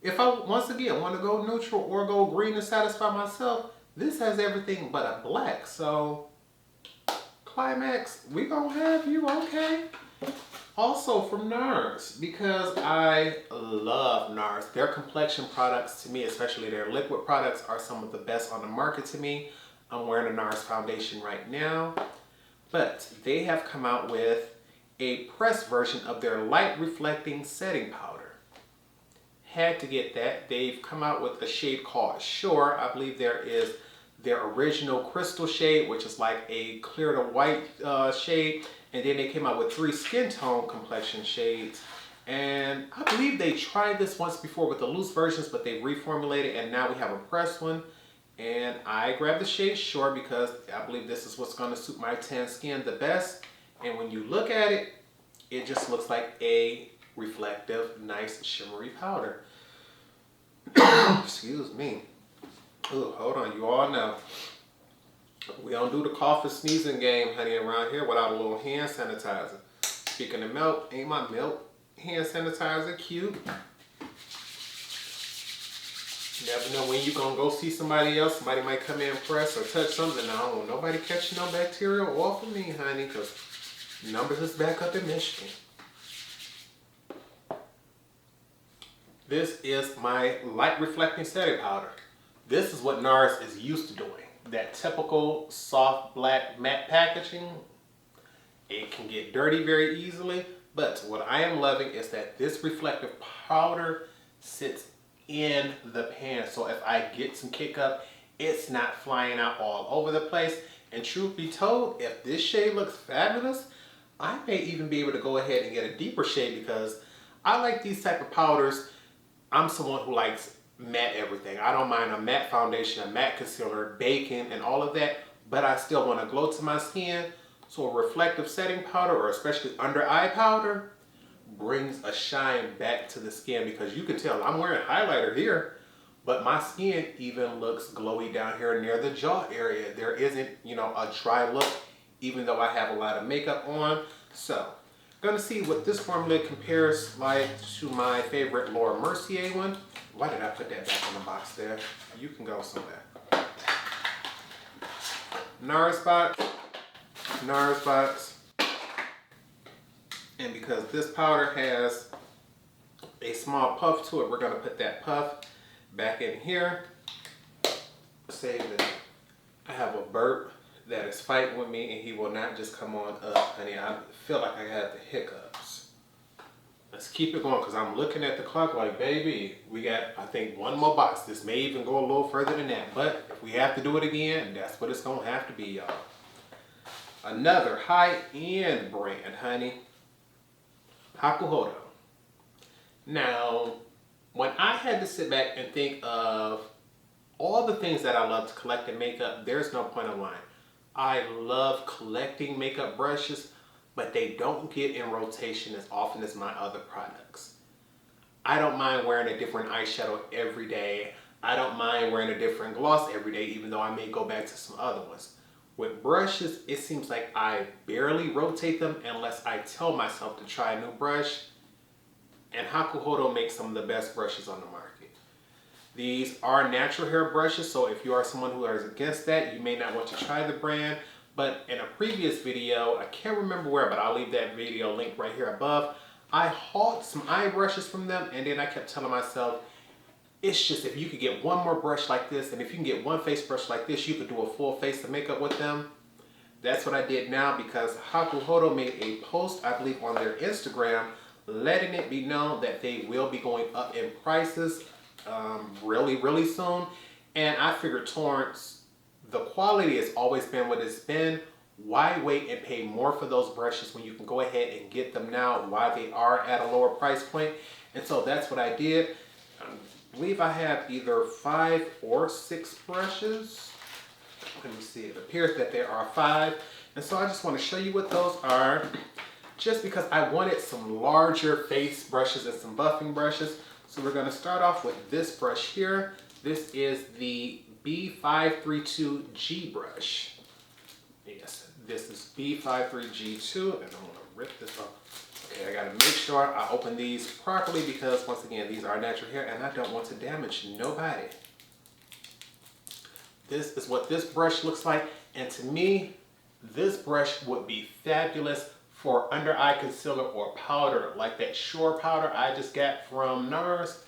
If I, once again, want to go neutral or go green to satisfy myself, this has everything but a black. So, Climax, we gonna have you, okay? Also from Nars, because I love Nars. Their complexion products to me, especially their liquid products, are some of the best on the market to me. I'm wearing a Nars foundation right now, but they have come out with a pressed version of their light reflecting setting powder. Had to get that. They've come out with a shade called Shore. I believe there is their original crystal shade, which is like a clear to white shade, and then they came out with 3 skin tone complexion shades. And I believe they tried this once before with the loose versions, but they reformulated, and now we have a pressed one. And I grabbed the shade Shore because I believe this is what's going to suit my tan skin the best. And when you look at it, it just looks like a reflective, nice, shimmery powder. Excuse me. Ooh, hold on, you all know. We don't do the cough and sneezing game, honey, around here without a little hand sanitizer. Speaking of milk, ain't my milk hand sanitizer cute? You never know when you're going to go see somebody else. Somebody might come in and press or touch something. I don't want nobody catching no bacteria off of me, honey, because numbers is back up in Michigan. This is my light reflecting setting powder. This is what Nars is used to doing. That typical soft black matte packaging. It can get dirty very easily, but what I am loving is that this reflective powder sits in the pan. So if I get some kick up, it's not flying out all over the place. And truth be told, if this shade looks fabulous, I may even be able to go ahead and get a deeper shade, because I like these type of powders. I'm someone who likes matte everything. I don't mind a matte foundation, a matte concealer, baking, and all of that, but I still want to glow to my skin. So a reflective setting powder, or especially under eye powder, brings a shine back to the skin, because you can tell I'm wearing highlighter here, but my skin even looks glowy down here near the jaw area. There isn't, you know, a dry look, even though I have a lot of makeup on. So, gonna see what this formula compares like to my favorite Laura Mercier one. Why did I put that back in the box there? You can go somewhere. Nars box. And because this powder has a small puff to it, we're gonna put that puff back in here. Save it. I have a burp that is fighting with me, and he will not just come on up, honey. I feel like I have the hiccups. Let's keep it going, because I'm looking at the clock like, baby, we got, I think, 1 more box. This may even go a little further than that, but if we have to do it again, that's what it's gonna have to be, y'all. Another high-end brand, honey. Hakuhodo. Now, when I had to sit back and think of all the things that I love to collect in makeup, there's no point of lying. I love collecting makeup brushes, but they don't get in rotation as often as my other products. I don't mind wearing a different eyeshadow every day. I don't mind wearing a different gloss every day, even though I may go back to some other ones. With brushes, it seems like I barely rotate them unless I tell myself to try a new brush. And Hakuhodo makes some of the best brushes on the market. These are natural hair brushes, so if you are someone who is against that, you may not want to try the brand. But in a previous video, I can't remember where, but I'll leave that video link right here above. I hauled some eye brushes from them, and then I kept telling myself, it's just if you could get one more brush like this, and if you can get one face brush like this, you could do a full face of makeup with them. That's what I did now, because Hakuhodo made a post, I believe, on their Instagram, letting it be known that they will be going up in prices really soon. And I figured Torrence, the quality has always been what it's been. Why wait and pay more for those brushes when you can go ahead and get them now while they are at a lower price point? And so that's what I did. I believe I have either 5 or 6 brushes. Let me see, it appears that there are 5. And so I just want to show you what those are, just because I wanted some larger face brushes and some buffing brushes. So we're going to start off with this brush here. This is the B532G brush. Yes, this is B53G2, and I'm going to rip this up. Okay, I got to make sure I open these properly, because once again, these are natural hair and I don't want to damage nobody. This is what this brush looks like, and to me, this brush would be fabulous for under eye concealer or powder, like that Shore powder I just got from Nars.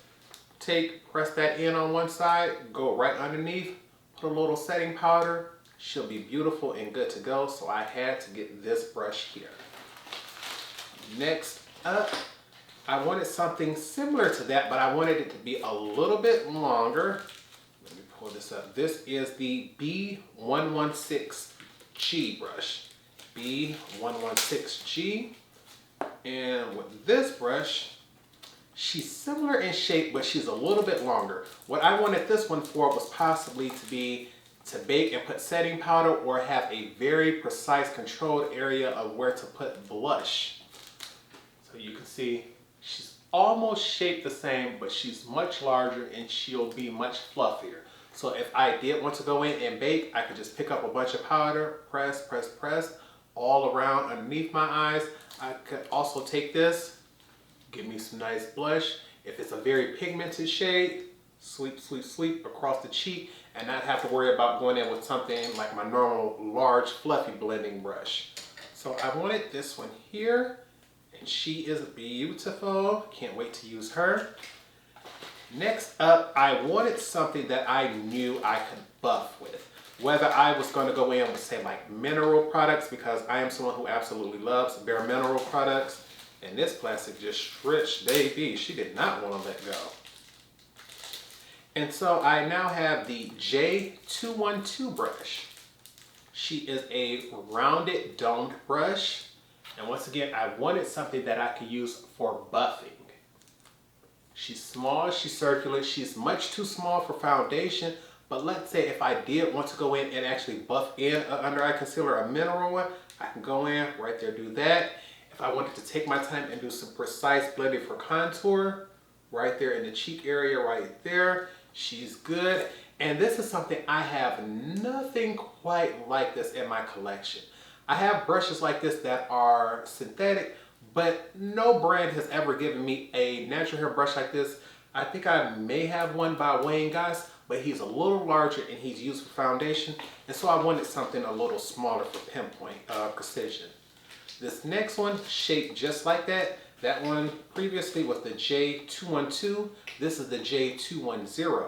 Press that in on one side, go right underneath, put a little setting powder. She'll be beautiful and good to go, so I had to get this brush here. Next up, I wanted something similar to that, but I wanted it to be a little bit longer. Let me pull this up. This is the B116G brush. B116G. And with this brush, she's similar in shape, but she's a little bit longer. What I wanted this one for was possibly to be to bake and put setting powder, or have a very precise controlled area of where to put blush. So you can see she's almost shaped the same, but she's much larger and she'll be much fluffier. So if I did want to go in and bake, I could just pick up a bunch of powder, press all around underneath my eyes. I could also take this, give me some nice blush. If it's a very pigmented shade, sweep across the cheek, and not have to worry about going in with something like my normal large fluffy blending brush. So I wanted this one here, and she is beautiful. Can't wait to use her. Next up, I wanted something that I knew I could buff with. Whether I was going to go in with, say, like mineral products, because I am someone who absolutely loves bare mineral products, and this plastic just stretched, baby. She did not want to let go. And so I now have the J212 brush. She is a rounded domed brush. And once again, I wanted something that I could use for buffing. She's small, she's circular, she's much too small for foundation. But let's say if I did want to go in and actually buff in an under eye concealer, a mineral one, I can go in right there, do that. If I wanted to take my time and do some precise blending for contour, right there in the cheek area, right there, she's good. And this is something I have nothing quite like this in my collection. I have brushes like this that are synthetic, but no brand has ever given me a natural hair brush like this. I think I may have one by Wayne Goss, but he's a little larger and he's used for foundation. And so I wanted something a little smaller for pinpoint precision. This next one, shaped just like that. That one previously was the J212. This is the J210.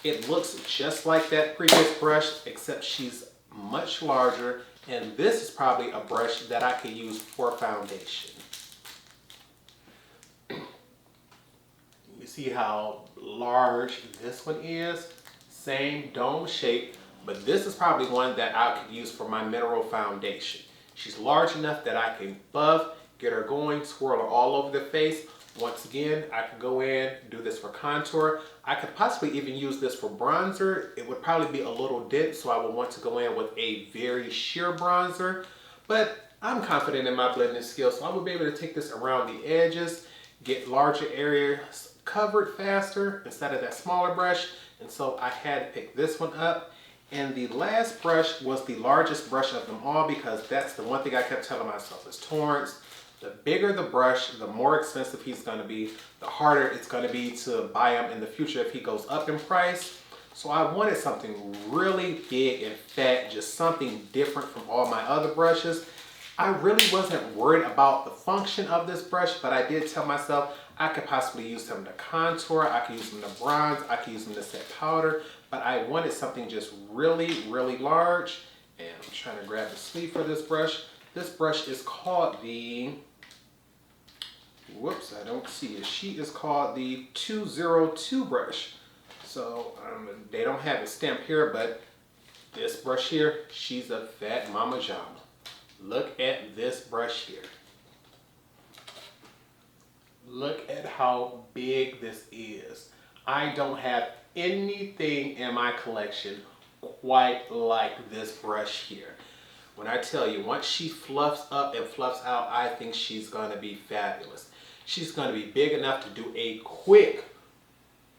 It looks just like that previous brush, except she's much larger. And this is probably a brush that I could use for foundation. You see how large this one is? Same dome shape, but this is probably one that I could use for my mineral foundation. She's large enough that I can buff, get her going, swirl her all over the face. Once again, I could go in, do this for contour. I could possibly even use this for bronzer. It would probably be a little dense, so I would want to go in with a very sheer bronzer. But I'm confident in my blending skills, so I would be able to take this around the edges, get larger areas covered faster instead of that smaller brush. And so I had to pick this one up. And the last brush was the largest brush of them all, because that's the one thing I kept telling myself is Torrence, the bigger the brush, the more expensive he's going to be, the harder it's going to be to buy him in the future if he goes up in price. So I wanted something really big and fat, just something different from all my other brushes. I really wasn't worried about the function of this brush, but I did tell myself I could possibly use some to contour, I could use them to bronze, I could use them to set powder, but I wanted something just really, really large. And I'm trying to grab the sleeve for this brush. This brush is called the, whoops, I don't see it. She is called the 202 brush. So they don't have it stamped here, but this brush here, she's a fat mama jama. Look at this brush here. Look at how big this is. I don't have anything in my collection quite like this brush here. When I tell you, once she fluffs up and fluffs out, I think she's gonna be fabulous. She's gonna be big enough to do a quick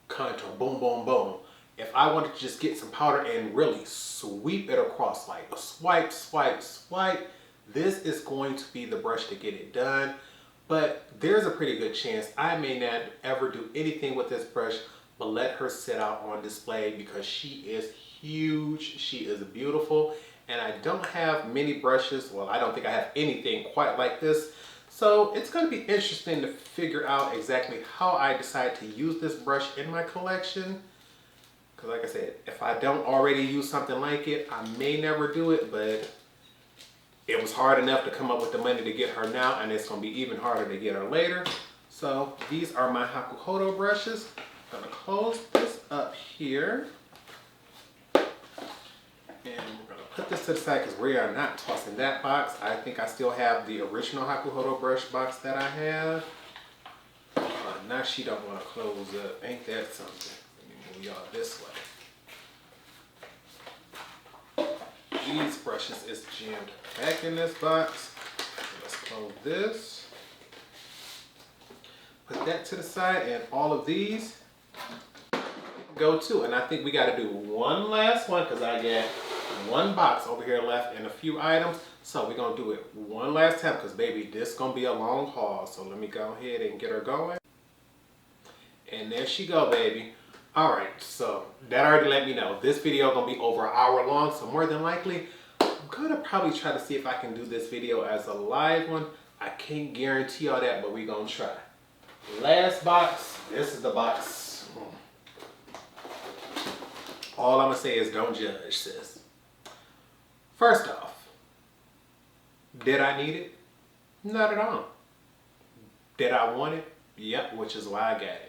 contour, boom, boom, boom. If I wanted to just get some powder and really sweep it across, like a swipe, swipe, swipe, this is going to be the brush to get it done. But there's a pretty good chance I may not ever do anything with this brush, but let her sit out on display because she is huge, she is beautiful, and I don't have many brushes. Well, I don't think I have anything quite like this. So it's going to be interesting to figure out exactly how I decide to use this brush in my collection. Because like I said, if I don't already use something like it, I may never do it, but it was hard enough to come up with the money to get her now, and it's going to be even harder to get her later. So these are my Hakuhodo brushes. I'm going to close this up here. And we're going to put this to the side because we are not tossing that box. I think I still have the original Hakuhodo brush box that I have. Now she don't want to close up. Ain't that something? Let me move y'all this way. These brushes is jammed back in this box. Let's close this. Put that to the side, and all of these go too. And I think we got to do one last one because I got one box over here left and a few items. So we're going to do it one last time because baby, this is going to be a long haul. So let me go ahead and get her going. And there she go, baby. All right, so that already let me know this video gonna be over an hour long, so more than likely I'm gonna probably try to see if I can do this video as a live one. I can't guarantee all that, but we gonna try. Last box. This is the box. All I'm gonna say is don't judge, sis. First off, did I need it? Not at all. Did I want it? Yep, which is why I got it.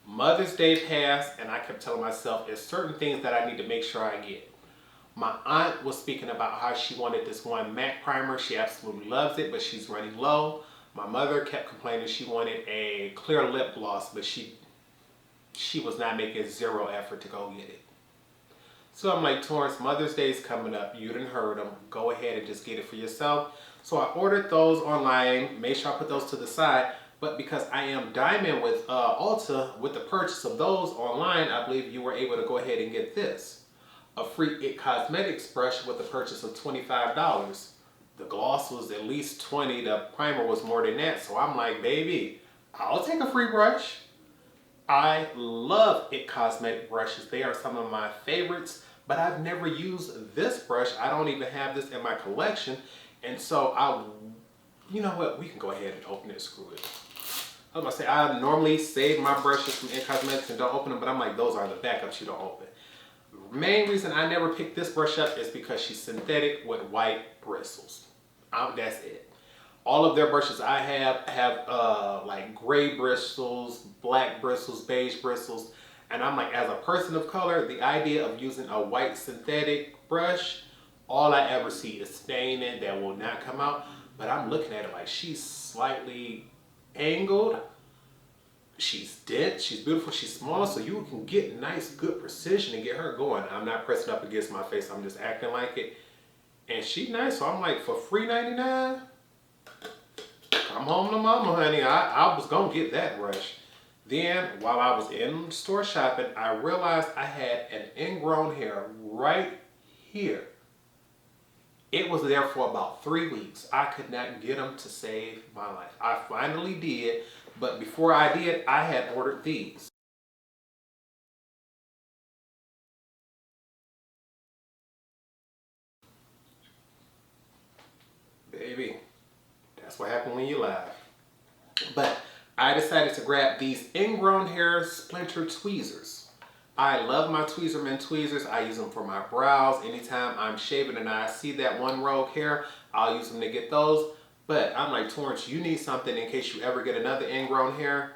Mother's Day passed, and I kept telling myself there's certain things that I need to make sure I get. My aunt was speaking about how she wanted this one MAC primer. She absolutely loves it, but she's running low. My mother kept complaining she wanted a clear lip gloss, but she was not making zero effort to go get it. So I'm like, Torrence, Mother's Day is coming up. You didn't heard them. Go ahead and just get it for yourself. So I ordered those online, made sure I put those to the side. But because I am diamond with Ulta, with the purchase of those online, I believe you were able to go ahead and get this. A free IT Cosmetics brush with the purchase of $25. The gloss was at least $20, the primer was more than that. So I'm like, baby, I'll take a free brush. I love IT Cosmetic brushes. They are some of my favorites, but I've never used this brush. I don't even have this in my collection. And so you know what, we can go ahead and open it, screw it. I was about to say, I normally save my brushes from IT Cosmetics and don't open them, but I'm like, those are the backups you don't open. The main reason I never picked this brush up is because she's synthetic with white bristles. That's it. All of their brushes I have like gray bristles, black bristles, beige bristles. And I'm like, as a person of color, the idea of using a white synthetic brush, all I ever see is staining that will not come out. But I'm looking at it like she's slightly angled, she's dense, she's beautiful, she's small, so you can get nice, good precision and get her going. I'm not pressing up against my face, I'm just acting like it. And she's nice, so I'm like, for free $99, come home to mama, honey. I was gonna get that brush. Then, while I was in store shopping, I realized I had an ingrown hair right here. It was there for about 3 weeks. I could not get them to save my life. I finally did, but before I did, I had ordered these. only you laugh. But I decided to grab these Ingrown Hair Splinter Tweezers. I love my Tweezerman tweezers. I use them for my brows. Anytime I'm shaving and I see that one rogue hair, I'll use them to get those. But I'm like, Torrence, you need something in case you ever get another ingrown hair.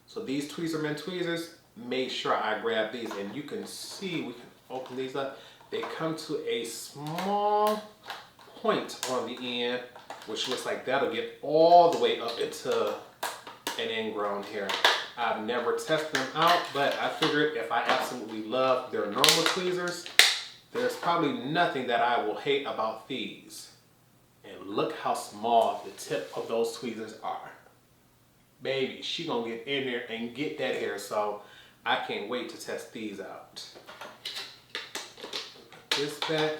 So these Tweezerman tweezers, made sure I grab these. And you can see, we can open these up. They come to a small point on the end, which looks like that'll get all the way up into an ingrown hair. I've never tested them out, but I figured if I absolutely love their normal tweezers, there's probably nothing that I will hate about these. And look how small the tip of those tweezers are. Baby, she gonna get in there and get that hair, so I can't wait to test these out. Put this back.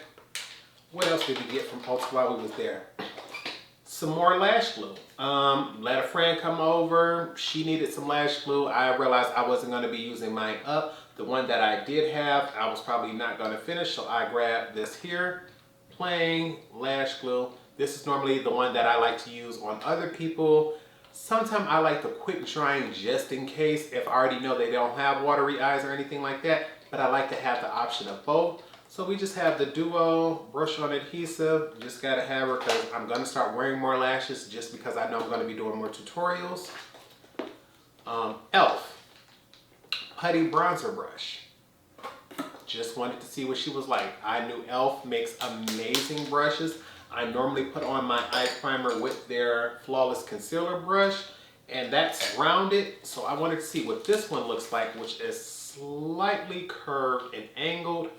What else did we get from Ulta while we was there? Some more lash glue. Let a friend come over. She needed some lash glue. I realized I wasn't gonna be using mine up. The one that I did have, I was probably not gonna finish, so I grabbed this here, plain lash glue. This is normally the one that I like to use on other people. Sometimes I like the quick drying just in case if I already know they don't have watery eyes or anything like that, but I like to have the option of both. So we just have the duo brush on adhesive. Just gotta have her because I'm gonna start wearing more lashes just because I know I'm gonna be doing more tutorials. Elf Putty bronzer brush. Just wanted to see what she was like. I knew Elf makes amazing brushes. I normally put on my eye primer with their Flawless Concealer brush, and that's rounded. So I wanted to see what this one looks like, which is slightly curved and angled.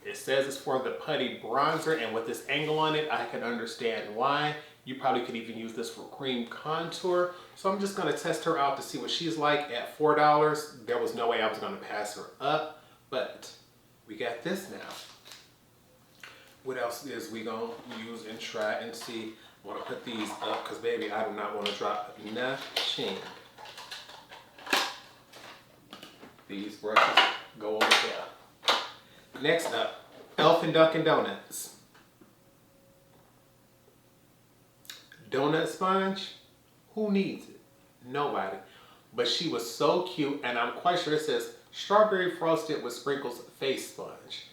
It says it's for the Putty bronzer, and with this angle on it, I can understand why. You probably could even use this for cream contour. So I'm just gonna test her out to see what she's like at $4. There was no way I was gonna pass her up, but we got this now. What else is we gonna use and try and see? I wanna put these up because baby, I do not wanna drop nothing. These brushes go over there. Next up, Elf and Dunkin' Donuts. Donut sponge, who needs it? Nobody. But she was so cute, and I'm quite sure it says strawberry frosted with sprinkles face sponge.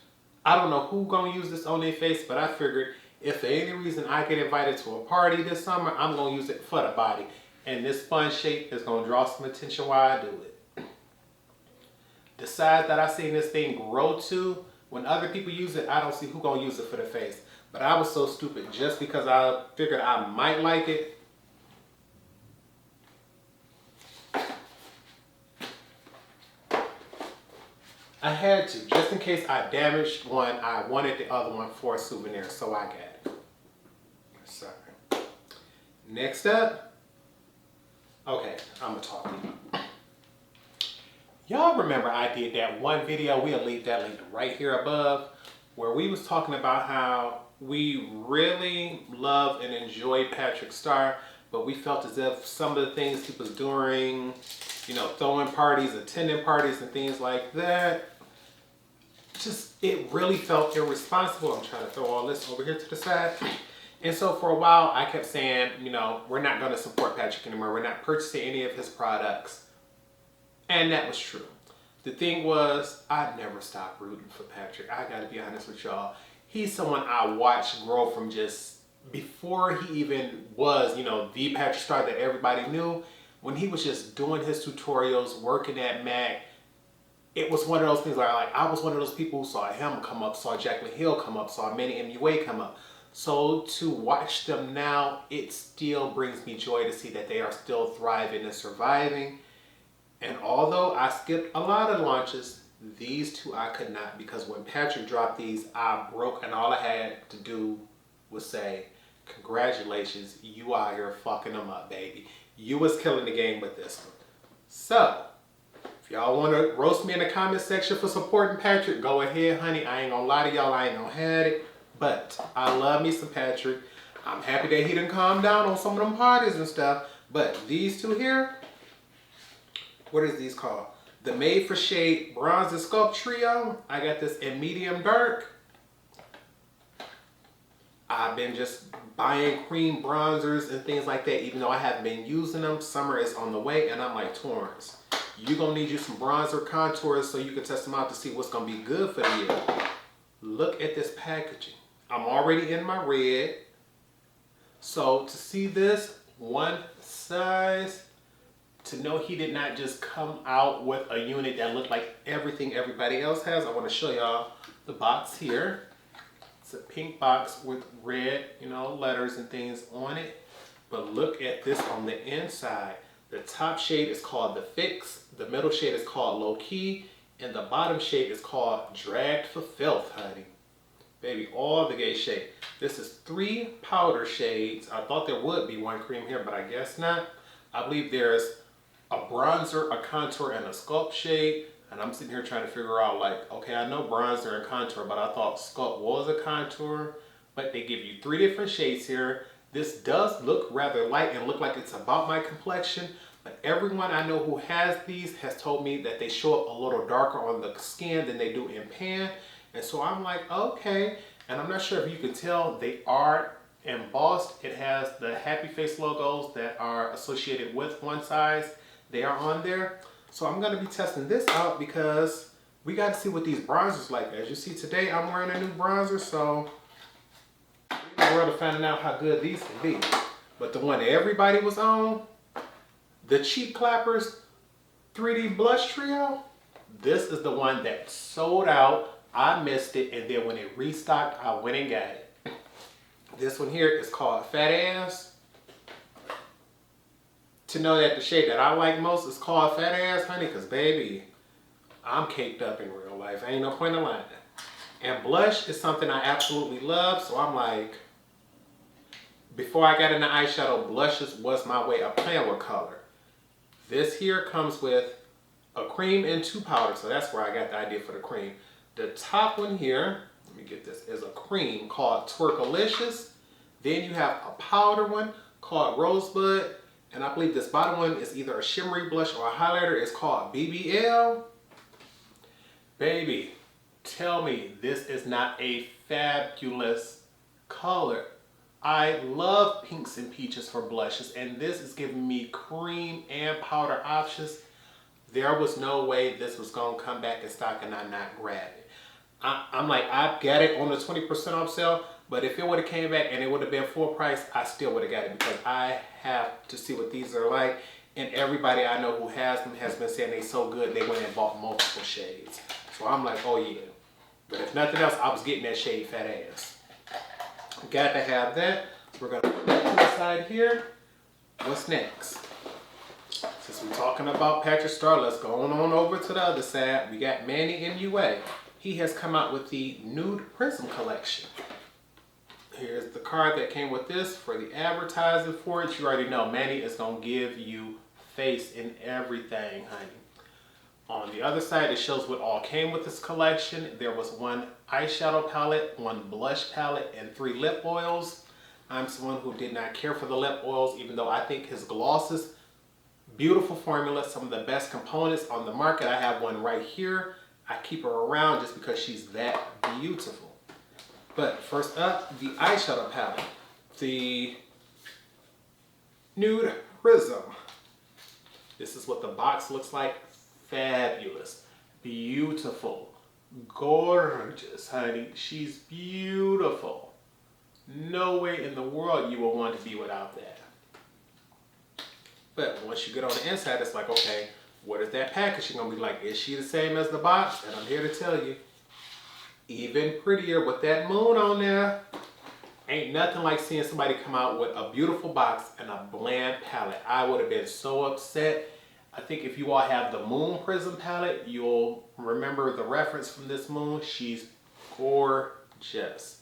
I don't know who gonna use this on their face, but I figured if for any reason I get invited to a party this summer, I'm gonna use it for the body. And this sponge shape is gonna draw some attention while I do it. The size that I seen this thing grow to, when other people use it, I don't see who gonna use it for the face. But I was so stupid just because I figured I might like it. I had to, just in case I damaged one, I wanted the other one for a souvenir, so I got it. Sorry. Next up, okay, I'm gonna talk to you. Y'all remember I did that one video, we'll leave that link right here above, where we was talking about how we really love and enjoy Patrick Star, but we felt as if some of the things he was doing, you know, throwing parties, attending parties and things like that, just, it really felt irresponsible. I'm trying to throw all this over here to the side. And so for a while, I kept saying, you know, we're not going to support Patrick anymore. We're not purchasing any of his products. And that was true. The thing was, I never stopped rooting for Patrick. I got to be honest with y'all. He's someone I watched grow from just before he even was, you know, the Patrick Star that everybody knew. When he was just doing his tutorials, working at MAC, it was one of those things where I was one of those people who saw him come up, saw Jaclyn Hill come up, saw Manny MUA come up. So to watch them now, it still brings me joy to see that they are still thriving and surviving. And although I skipped a lot of launches, these two I could not, because when Patrick dropped these, I broke, and all I had to do was say, congratulations, you out here fucking them up, baby. You was killing the game with this one. So, if y'all want to roast me in the comment section for supporting Patrick, go ahead, honey. I ain't gonna lie to y'all, I ain't gonna have it. But I love me some Patrick. I'm happy that he didn't calm down on some of them parties and stuff. But these two here, what is these called? The Made for Shade Bronze and Sculpt Trio. I got this in medium dark. I've been just buying cream bronzers and things like that, even though I haven't been using them. Summer is on the way, and I'm like, Torrence, you're gonna need you some bronzer contours so you can test them out to see what's gonna be good for the year. Look at this packaging. I'm already in my red. So to see this one size, to know he did not just come out with a unit that looked like everything everybody else has, I want to show y'all the box here. It's a pink box with red, letters and things on it. But look at this on the inside. The top shade is called the Fix, the middle shade is called Low Key, and the bottom shade is called Dragged for Filth, honey. Baby, all the gay shade. This is 3 powder shades. I thought there would be 1 cream here, but I guess not. I believe there's a bronzer, a contour, and a sculpt shade. And I'm sitting here trying to figure out, like, okay, I know bronzer and contour, but I thought sculpt was a contour. But they give you 3 different shades here. This does look rather light and look like it's about my complexion. But everyone I know who has these has told me that they show up a little darker on the skin than they do in pan. And so I'm like, okay. And I'm not sure if you can tell, they are embossed. It has the happy face logos that are associated with one size. They are on there. So I'm going to be testing this out because we got to see what these bronzers like. As you see today, I'm wearing a new bronzer. So we're in the world of finding out how good these can be. But the one that everybody was on, the Cheek Clappers 3D Blush Trio, this is the one that sold out. I missed it, and then when it restocked, I went and got it. This one here is called Fat Ass. To know that the shade that I like most is called Fat Ass, honey, because baby, I'm caked up in real life. Ain't no point in lying. And blush is something I absolutely love, so I'm like, before I got into eyeshadow, blushes was my way of playing with color. This here comes with a cream and 2 powders, so that's where I got the idea for the cream. The top one here, let me get this, is a cream called Twerkalicious. Then you have a powder one called Rosebud. And I believe this bottom one is either a shimmery blush or a highlighter. It's called BBL. Baby, tell me this is not a fabulous color. I love pinks and peaches for blushes, and this is giving me cream and powder options. There was no way this was going to come back in stock and I not grab it. I'm like, I got it on the 20% off sale, but if it would have came back and it would have been full price, I still would have got it because I have to see what these are like. And everybody I know who has them has been saying they're so good, they went and bought multiple shades. So I'm like, oh yeah. But if nothing else, I was getting that shade Fat Ass. Got to have that. So we're going to put that to the side here. What's next? Since we're talking about Patrick Star, let's go on over to the other side. We got Manny MUA. He has come out with the Nude Prism collection. Here's the card that came with this for the advertising for it. You already know Manny is going to give you face in everything, honey. On the other side, it shows what all came with this collection. There was 1 eyeshadow palette, 1 blush palette, and 3 lip oils. I'm someone who did not care for the lip oils, even though I think his glosses, beautiful formula, some of the best components on the market. I have one right here. I keep her around just because she's that beautiful. But first up, the eyeshadow palette. The Nude Prism. This is what the box looks like. Fabulous. Beautiful. Gorgeous, honey. She's beautiful. No way in the world you will want to be without that. But once you get on the inside, it's like, okay, what is that packaging gonna be like? Is she the same as the box? And I'm here to tell you, even prettier with that moon on there. Ain't nothing like seeing somebody come out with a beautiful box and a bland palette. I would have been so upset. I think if you all have the Moon Prism palette, you'll remember the reference from this moon. She's gorgeous.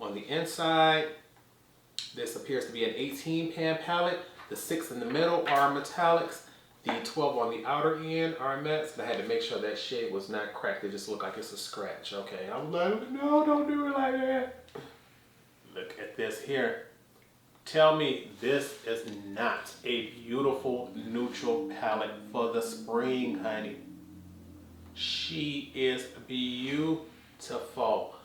On the inside, this appears to be an 18 pan palette. The 6 in the middle are metallics. The 12 on the outer end are mattes. I had to make sure that shade was not cracked. It just looked like it's a scratch. Okay, I'm like, no, don't do it like that. Look at this here. Tell me this is not a beautiful neutral palette for the spring, honey. She is beautiful.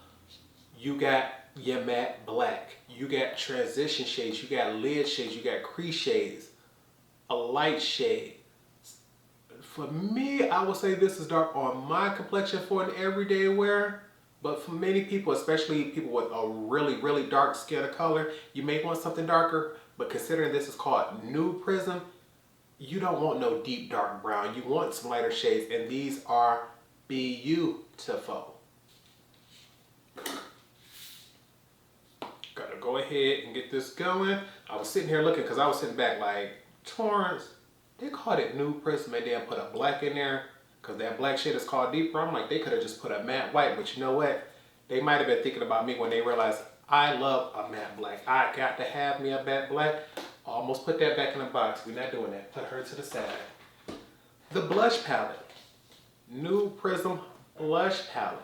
You got your matte black, you got transition shades, you got lid shades, you got crease shades, a light shade. For me, I would say this is dark on my complexion for an everyday wear. But for many people, especially people with a really, really dark skin or color, you may want something darker. But considering this is called Nude Prism, you don't want no deep dark brown. You want some lighter shades, and these are beautiful. Gotta go ahead and get this going. I was sitting here looking because I was sitting back like, Torrence, they called it Nude Prism and then put a black in there. Because that black shade is called deeper. I'm like, they could have just put a matte white, but you know what? They might have been thinking about me when they realized I love a matte black. I got to have me a matte black. Almost put that back in the box. We're not doing that. Put her to the side. The blush palette. Nude Prism blush palette.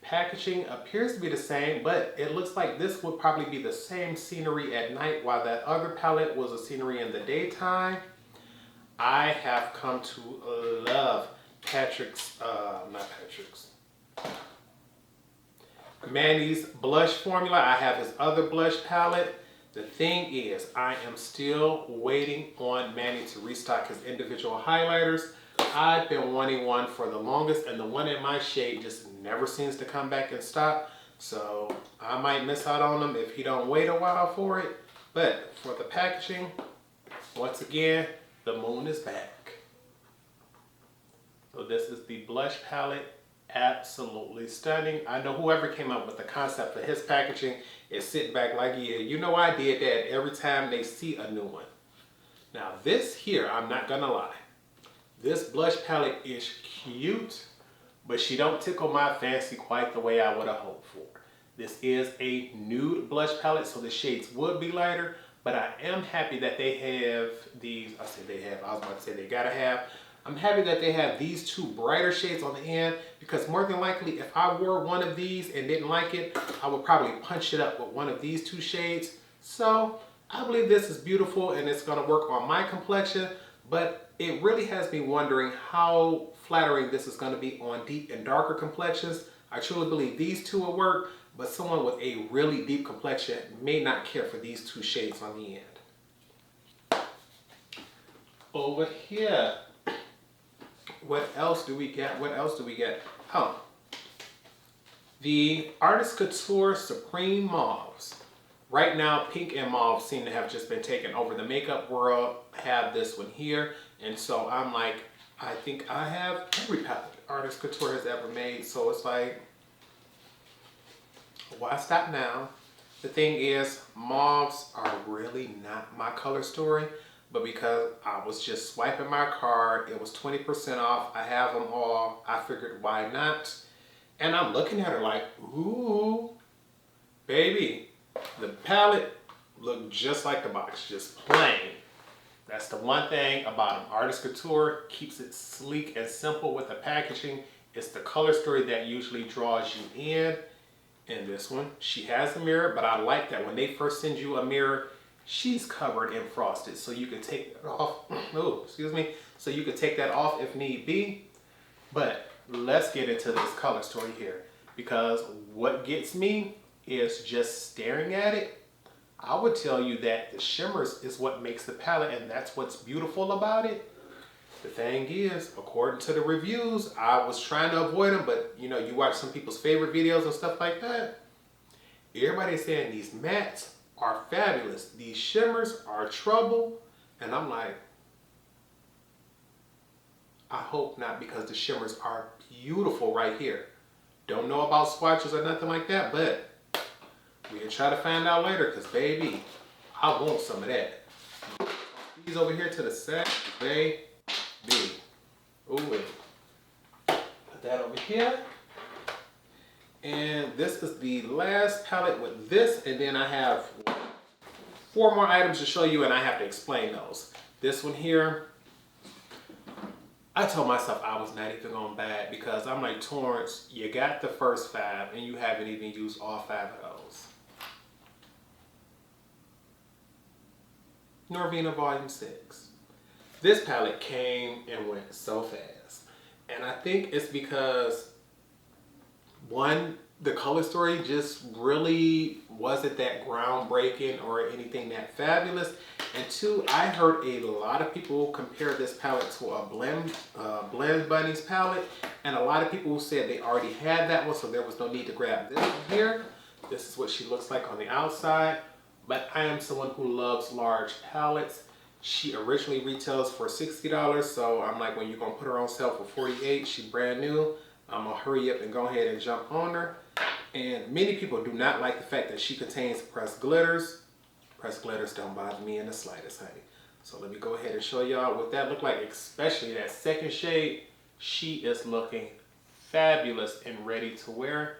Packaging appears to be the same, but it looks like this would probably be the same scenery at night, while that other palette was a scenery in the daytime. I have come to love Manny's blush formula. I have his other blush palette. The thing is, I am still waiting on Manny to restock his individual highlighters. I've been wanting one for the longest, and the one in my shade just never seems to come back in stock. So I might miss out on them if he don't wait a while for it. But for the packaging, once again, the moon is back. So this is the blush palette. Absolutely stunning. I know whoever came up with the concept for his packaging is sitting back like, yeah, you know I did that every time they see a new one. Now this here, I'm not gonna lie. This blush palette is cute, but she don't tickle my fancy quite the way I would have hoped for. This is a nude blush palette, so the shades would be lighter, but I am happy that they have these, I was about to say they gotta have. I'm happy that they have these two brighter shades on the end, because more than likely if I wore one of these and didn't like it, I would probably punch it up with one of these two shades. So I believe this is beautiful and it's gonna work on my complexion, but it really has me wondering how flattering this is gonna be on deep and darker complexions. I truly believe these two will work, but someone with a really deep complexion may not care for these two shades on the end. Over here, what else do we get? Oh, the Artist Couture Supreme Mauves. Right now, pink and mauve seem to have just been taken over. The makeup world have this one here. And so I'm like, I think I have every palette Artist Couture has ever made. So it's like, why stop now? The thing is, mauves are really not my color story. But because I was just swiping my card, it was 20% off. I have them all. I figured, why not? And I'm looking at her like, ooh, baby. The palette looked just like the box, just plain. That's the one thing about them. Artist Couture keeps it sleek and simple with the packaging. It's the color story that usually draws you in. In this one, she has a mirror, but I like that when they first send you a mirror, she's covered in frosted, so you can take it off. Oh, excuse me. So you can take that off if need be. But let's get into this color story here, because what gets me is just staring at it. I would tell you that the shimmers is what makes the palette, and that's what's beautiful about it. The thing is, according to the reviews, I was trying to avoid them, but you know, you watch some people's favorite videos and stuff like that. Everybody's saying these mattes are fabulous. These shimmers are trouble. And I'm like, I hope not, because the shimmers are beautiful right here. Don't know about swatches or nothing like that, but we'll try to find out later, because baby, I want some of that. These over here to the side, baby. Ooh, wait. Put that over here. And this is the last palette with this, and then I have 4 more items to show you, and I have to explain those. This one here, I told myself I was not even gonna buy it, because I'm like, Torrence, you got the first 5 and you haven't even used all 5 of those. Norvina Volume 6. This palette came and went so fast. And I think it's because, one, the color story just really wasn't that groundbreaking or anything that fabulous. And two, I heard a lot of people compare this palette to a Blend Bunnies palette, and a lot of people said they already had that one, so there was no need to grab this one here. This is what she looks like on the outside, but I am someone who loves large palettes. She originally retails for $60, so I'm like, when you're gonna put her on sale for $48, she brand new. I'm gonna hurry up and go ahead and jump on her. And many people do not like the fact that she contains pressed glitters. Pressed glitters don't bother me in the slightest, honey. So let me go ahead and show y'all what that looked like, especially that second shade. She is looking fabulous and ready to wear.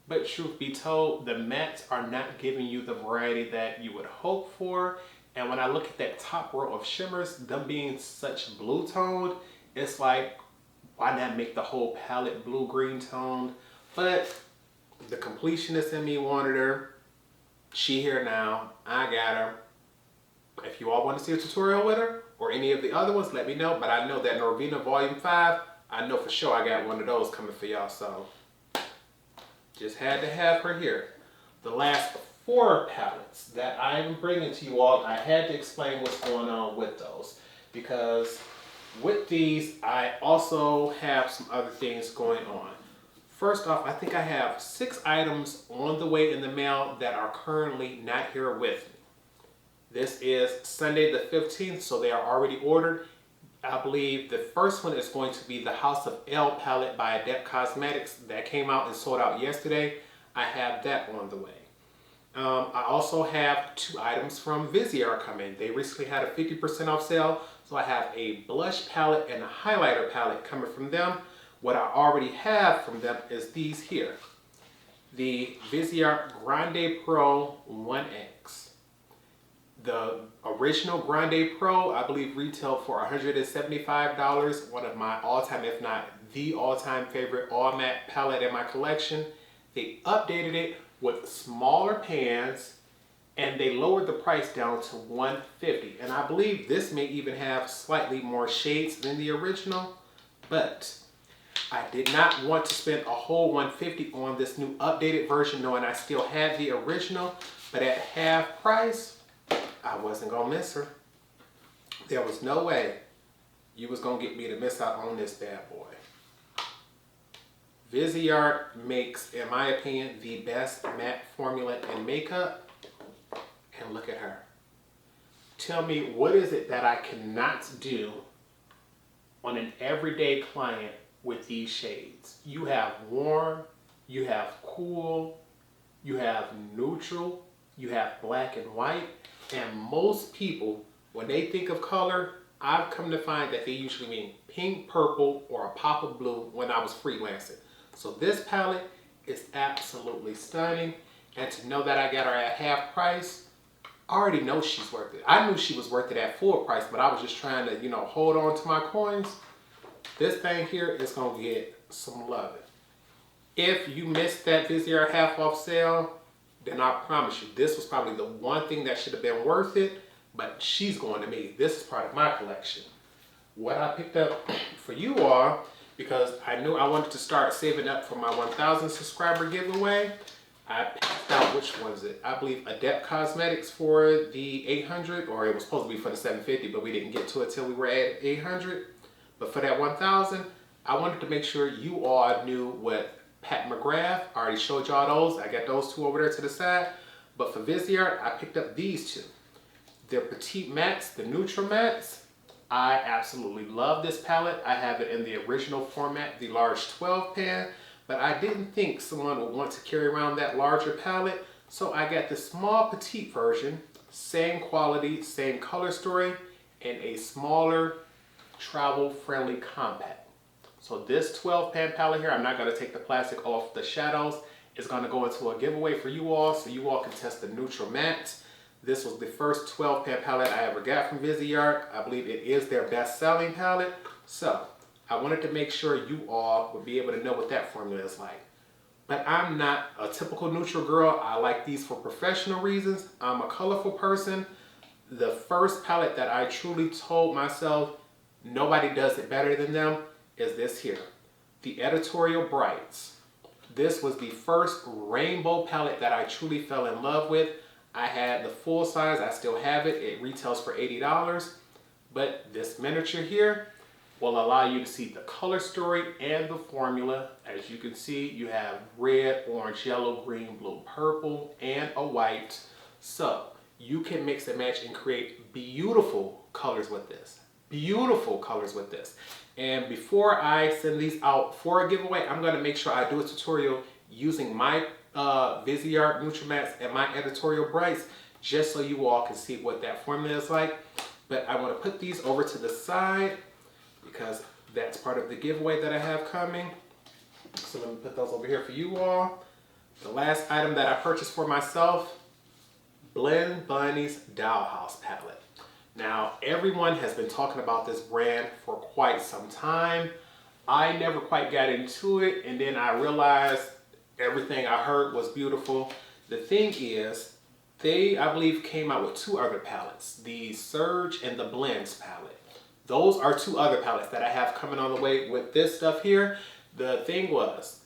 But truth be told, the mattes are not giving you the variety that you would hope for. And when I look at that top row of shimmers, them being such blue toned, it's like, why not make the whole palette blue-green toned? But the completionist in me wanted her. She here now. I got her. If you all want to see a tutorial with her or any of the other ones, let me know. But I know that Norvina Volume 5, I know for sure I got one of those coming for y'all. So just had to have her here. The last 4 palettes that I'm bringing to you all, I had to explain what's going on with those, because with these, I also have some other things going on. First off, I think I have 6 items on the way in the mail that are currently not here with me. This is Sunday the 15th, so they are already ordered. I believe the first one is going to be the House of L palette by Adept Cosmetics that came out and sold out yesterday. I have that on the way. I also have 2 items from Viseart coming. They recently had a 50% off sale, so I have a blush palette and a highlighter palette coming from them. What I already have from them is these here. The Viseart Grande Pro 1X. The original Grande Pro, I believe, retailed for $175. One of my all-time, if not the all-time favorite all matte palette in my collection. They updated it with smaller pans, and they lowered the price down to $150. And I believe this may even have slightly more shades than the original, but I did not want to spend a whole $150 on this new updated version, knowing I still had the original, but at half price, I wasn't gonna miss her. There was no way you was gonna get me to miss out on this bad boy. Viseart makes, in my opinion, the best matte formula in makeup. And look at her. Tell me, what is it that I cannot do on an everyday client with these shades? You have warm, you have cool, you have neutral, you have black and white. And most people, when they think of color, I've come to find that they usually mean pink, purple, or a pop of blue when I was freelancing. So this palette is absolutely stunning. And to know that I got her at half price, I already know she's worth it. I knew she was worth it at full price, but I was just trying to, you know, hold on to my coins. This thing here is going to get some love. If you missed that Viseart half off sale, then I promise you, this was probably the one thing that should have been worth it, but she's going to me. This is part of my collection. What I picked up for you all, because I knew I wanted to start saving up for my 1,000 subscriber giveaway, I picked out, which one is it? I believe Adept Cosmetics for the 800, or it was supposed to be for the 750, but we didn't get to it till we were at 800. But for that 1,000, I wanted to make sure you all knew what Pat McGrath, I already showed y'all those. I got those 2 over there to the side. But for Viseart, I picked up these 2. They're Petite Mattes, the Neutral Mattes. I absolutely love this palette. I have it in the original format, the large 12 pan, but I didn't think someone would want to carry around that larger palette. So I got the small petite version, same quality, same color story, and a smaller travel-friendly compact. So this 12 pan palette here, I'm not gonna take the plastic off the shadows. It's gonna go into a giveaway for you all, so you all can test the neutral mattes. This was the first 12 pan palette I ever got from Viseart. I believe it is their best selling palette. So I wanted to make sure you all would be able to know what that formula is like. But I'm not a typical neutral girl. I like these for professional reasons. I'm a colorful person. The first palette that I truly told myself nobody does it better than them is this here, the Editorial Brights. This was the first rainbow palette that I truly fell in love with. I had the full size, I still have it. It retails for $80. But this miniature here will allow you to see the color story and the formula. As you can see, you have red, orange, yellow, green, blue, purple, and a white. So you can mix and match and create beautiful colors with this. Beautiful colors with this. And before I send these out for a giveaway, I'm gonna make sure I do a tutorial using my Viseart Nutrimats and my Editorial Brights, just so you all can see what that formula is like. But I want to put these over to the side because that's part of the giveaway that I have coming. So let me put those over here for you all. The last item that I purchased for myself, Blend Bunny's Dollhouse Palette. Now, everyone has been talking about this brand for quite some time. I never quite got into it, and then I realized everything I heard was beautiful. The thing is, they, I believe, came out with two other palettes, the Surge and the Blends palette. Those are two other palettes that I have coming on the way with this stuff here. The thing was,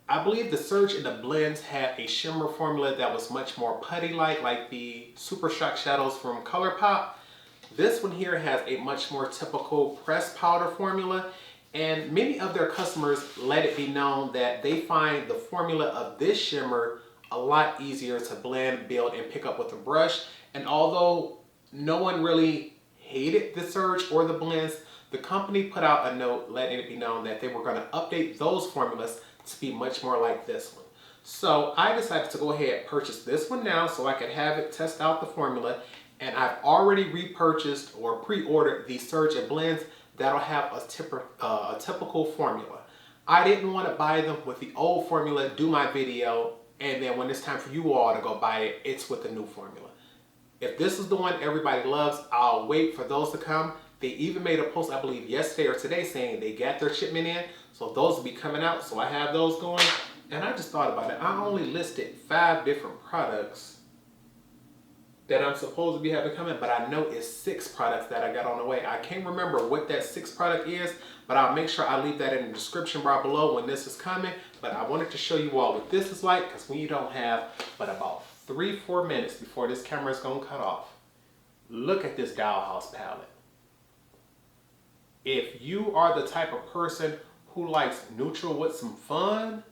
I believe the Surge and the Blends had a shimmer formula that was much more putty-like, like the Super Shock Shadows from ColourPop. This one here has a much more typical pressed powder formula, and many of their customers let it be known that they find the formula of this shimmer a lot easier to blend, build, and pick up with a brush. And although no one really hated the Surge or the Blends, the company put out a note letting it be known that they were going to update those formulas to be much more like this one. So I decided to go ahead and purchase this one now so I could have it test out the formula. And I've already repurchased or pre-ordered the Surge and Blends that'll have a typical formula. I didn't want to buy them with the old formula, do my video, and then when it's time for you all to go buy it, it's with the new formula. If this is the one everybody loves, I'll wait for those to come. They even made a post, I believe, yesterday or today saying they got their shipment in. So those will be coming out. So I have those going. And I just thought about it. I only listed 5 different products that I'm supposed to be having coming, but I know it's 6 products that I got on the way. I can't remember what that 6th product is, but I'll make sure I leave that in the description bar below when this is coming. But I wanted to show you all what this is like, because when you don't have but about 3-4 minutes before this camera is gonna cut off, look at this Dollhouse palette. If you are the type of person who likes neutral with some fun,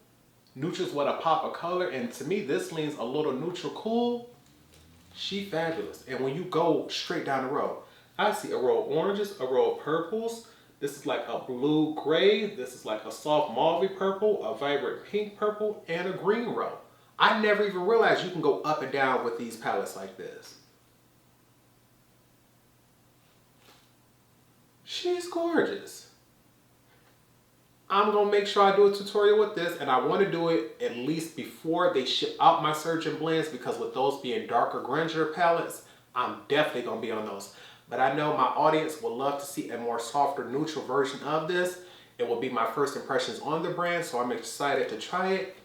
neutrals with a pop of color, and to me this leans a little neutral cool, she fabulous. And when you go straight down the row, I see a row of oranges, a row of purples. This is like a blue gray. This is like a soft mauve purple, a vibrant pink purple, and a green row. I never even realized you can go up and down with these palettes like this. She's gorgeous. I'm gonna make sure I do a tutorial with this, and I want to do it at least before they ship out my Surge and Blends, because with those being darker grungier palettes, I'm definitely gonna be on those. But I know my audience will love to see a more softer neutral version of this. It will be my first impressions on the brand, so I'm excited to try it.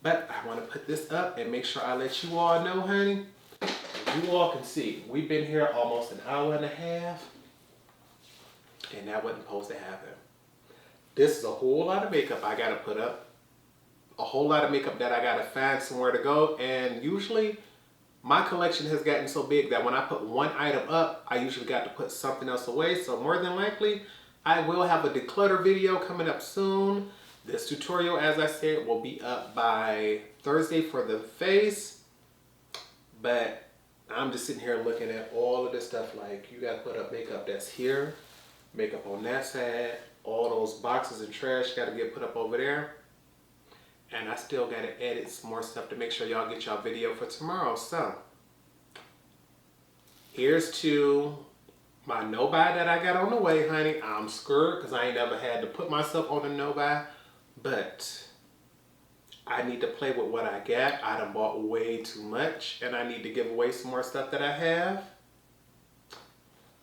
But I want to put this up and make sure I let you all know, honey. You all can see, we've been here almost an hour and a half, and that wasn't supposed to happen. This is a whole lot of makeup I gotta put up. A whole lot of makeup that I gotta find somewhere to go. And usually my collection has gotten so big that when I put one item up, I usually got to put something else away. So more than likely, I will have a declutter video coming up soon. This tutorial, as I said, will be up by Thursday for the face. But I'm just sitting here looking at all of this stuff. Like, you gotta put up makeup that's here, makeup on that side. All those boxes and trash got to get put up over there. And I still got to edit some more stuff to make sure y'all get y'all video for tomorrow. So, here's to my no-buy that I got on the way, honey. I'm scared because I ain't never had to put myself on a no-buy. But I need to play with what I got. I done bought way too much. And I need to give away some more stuff that I have.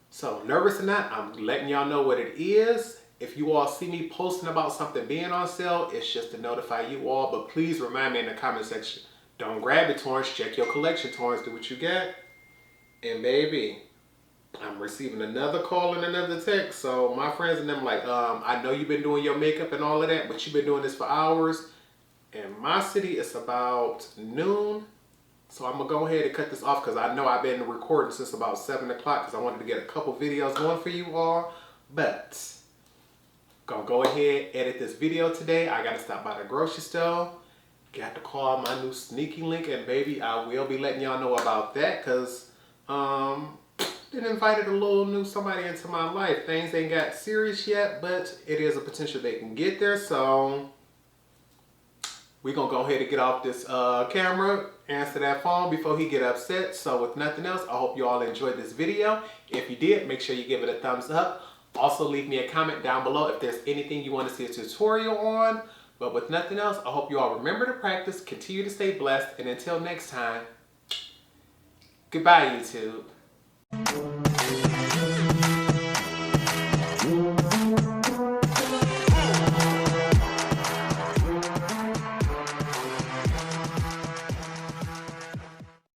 So, nervous or not, I'm letting y'all know what it is. If you all see me posting about something being on sale, it's just to notify you all. But please remind me in the comment section. Don't grab it, Torrence. Check your collection, Torrence. Do what you got. And baby, I'm receiving another call and another text. So my friends and them like, I know you've been doing your makeup and all of that, but you've been doing this for hours. In my city, it's about noon. So I'm gonna go ahead and cut this off because I know I've been recording since about 7 o'clock because I wanted to get a couple videos going for you all. But gonna go ahead, edit this video today. I gotta stop by the grocery store. Got to call my new sneaky link, and baby, I will be letting y'all know about that because then invited a little new somebody into my life. Things ain't got serious yet, but it is a potential they can get there. So we're gonna go ahead and get off this camera, answer that phone before he get upset. So with nothing else, I hope you all enjoyed this video. If you did, make sure you give it a thumbs up. Also leave me a comment down below if there's anything you want to see a tutorial on. But with nothing else, I hope you all remember to practice, continue to stay blessed, and until next time, goodbye YouTube.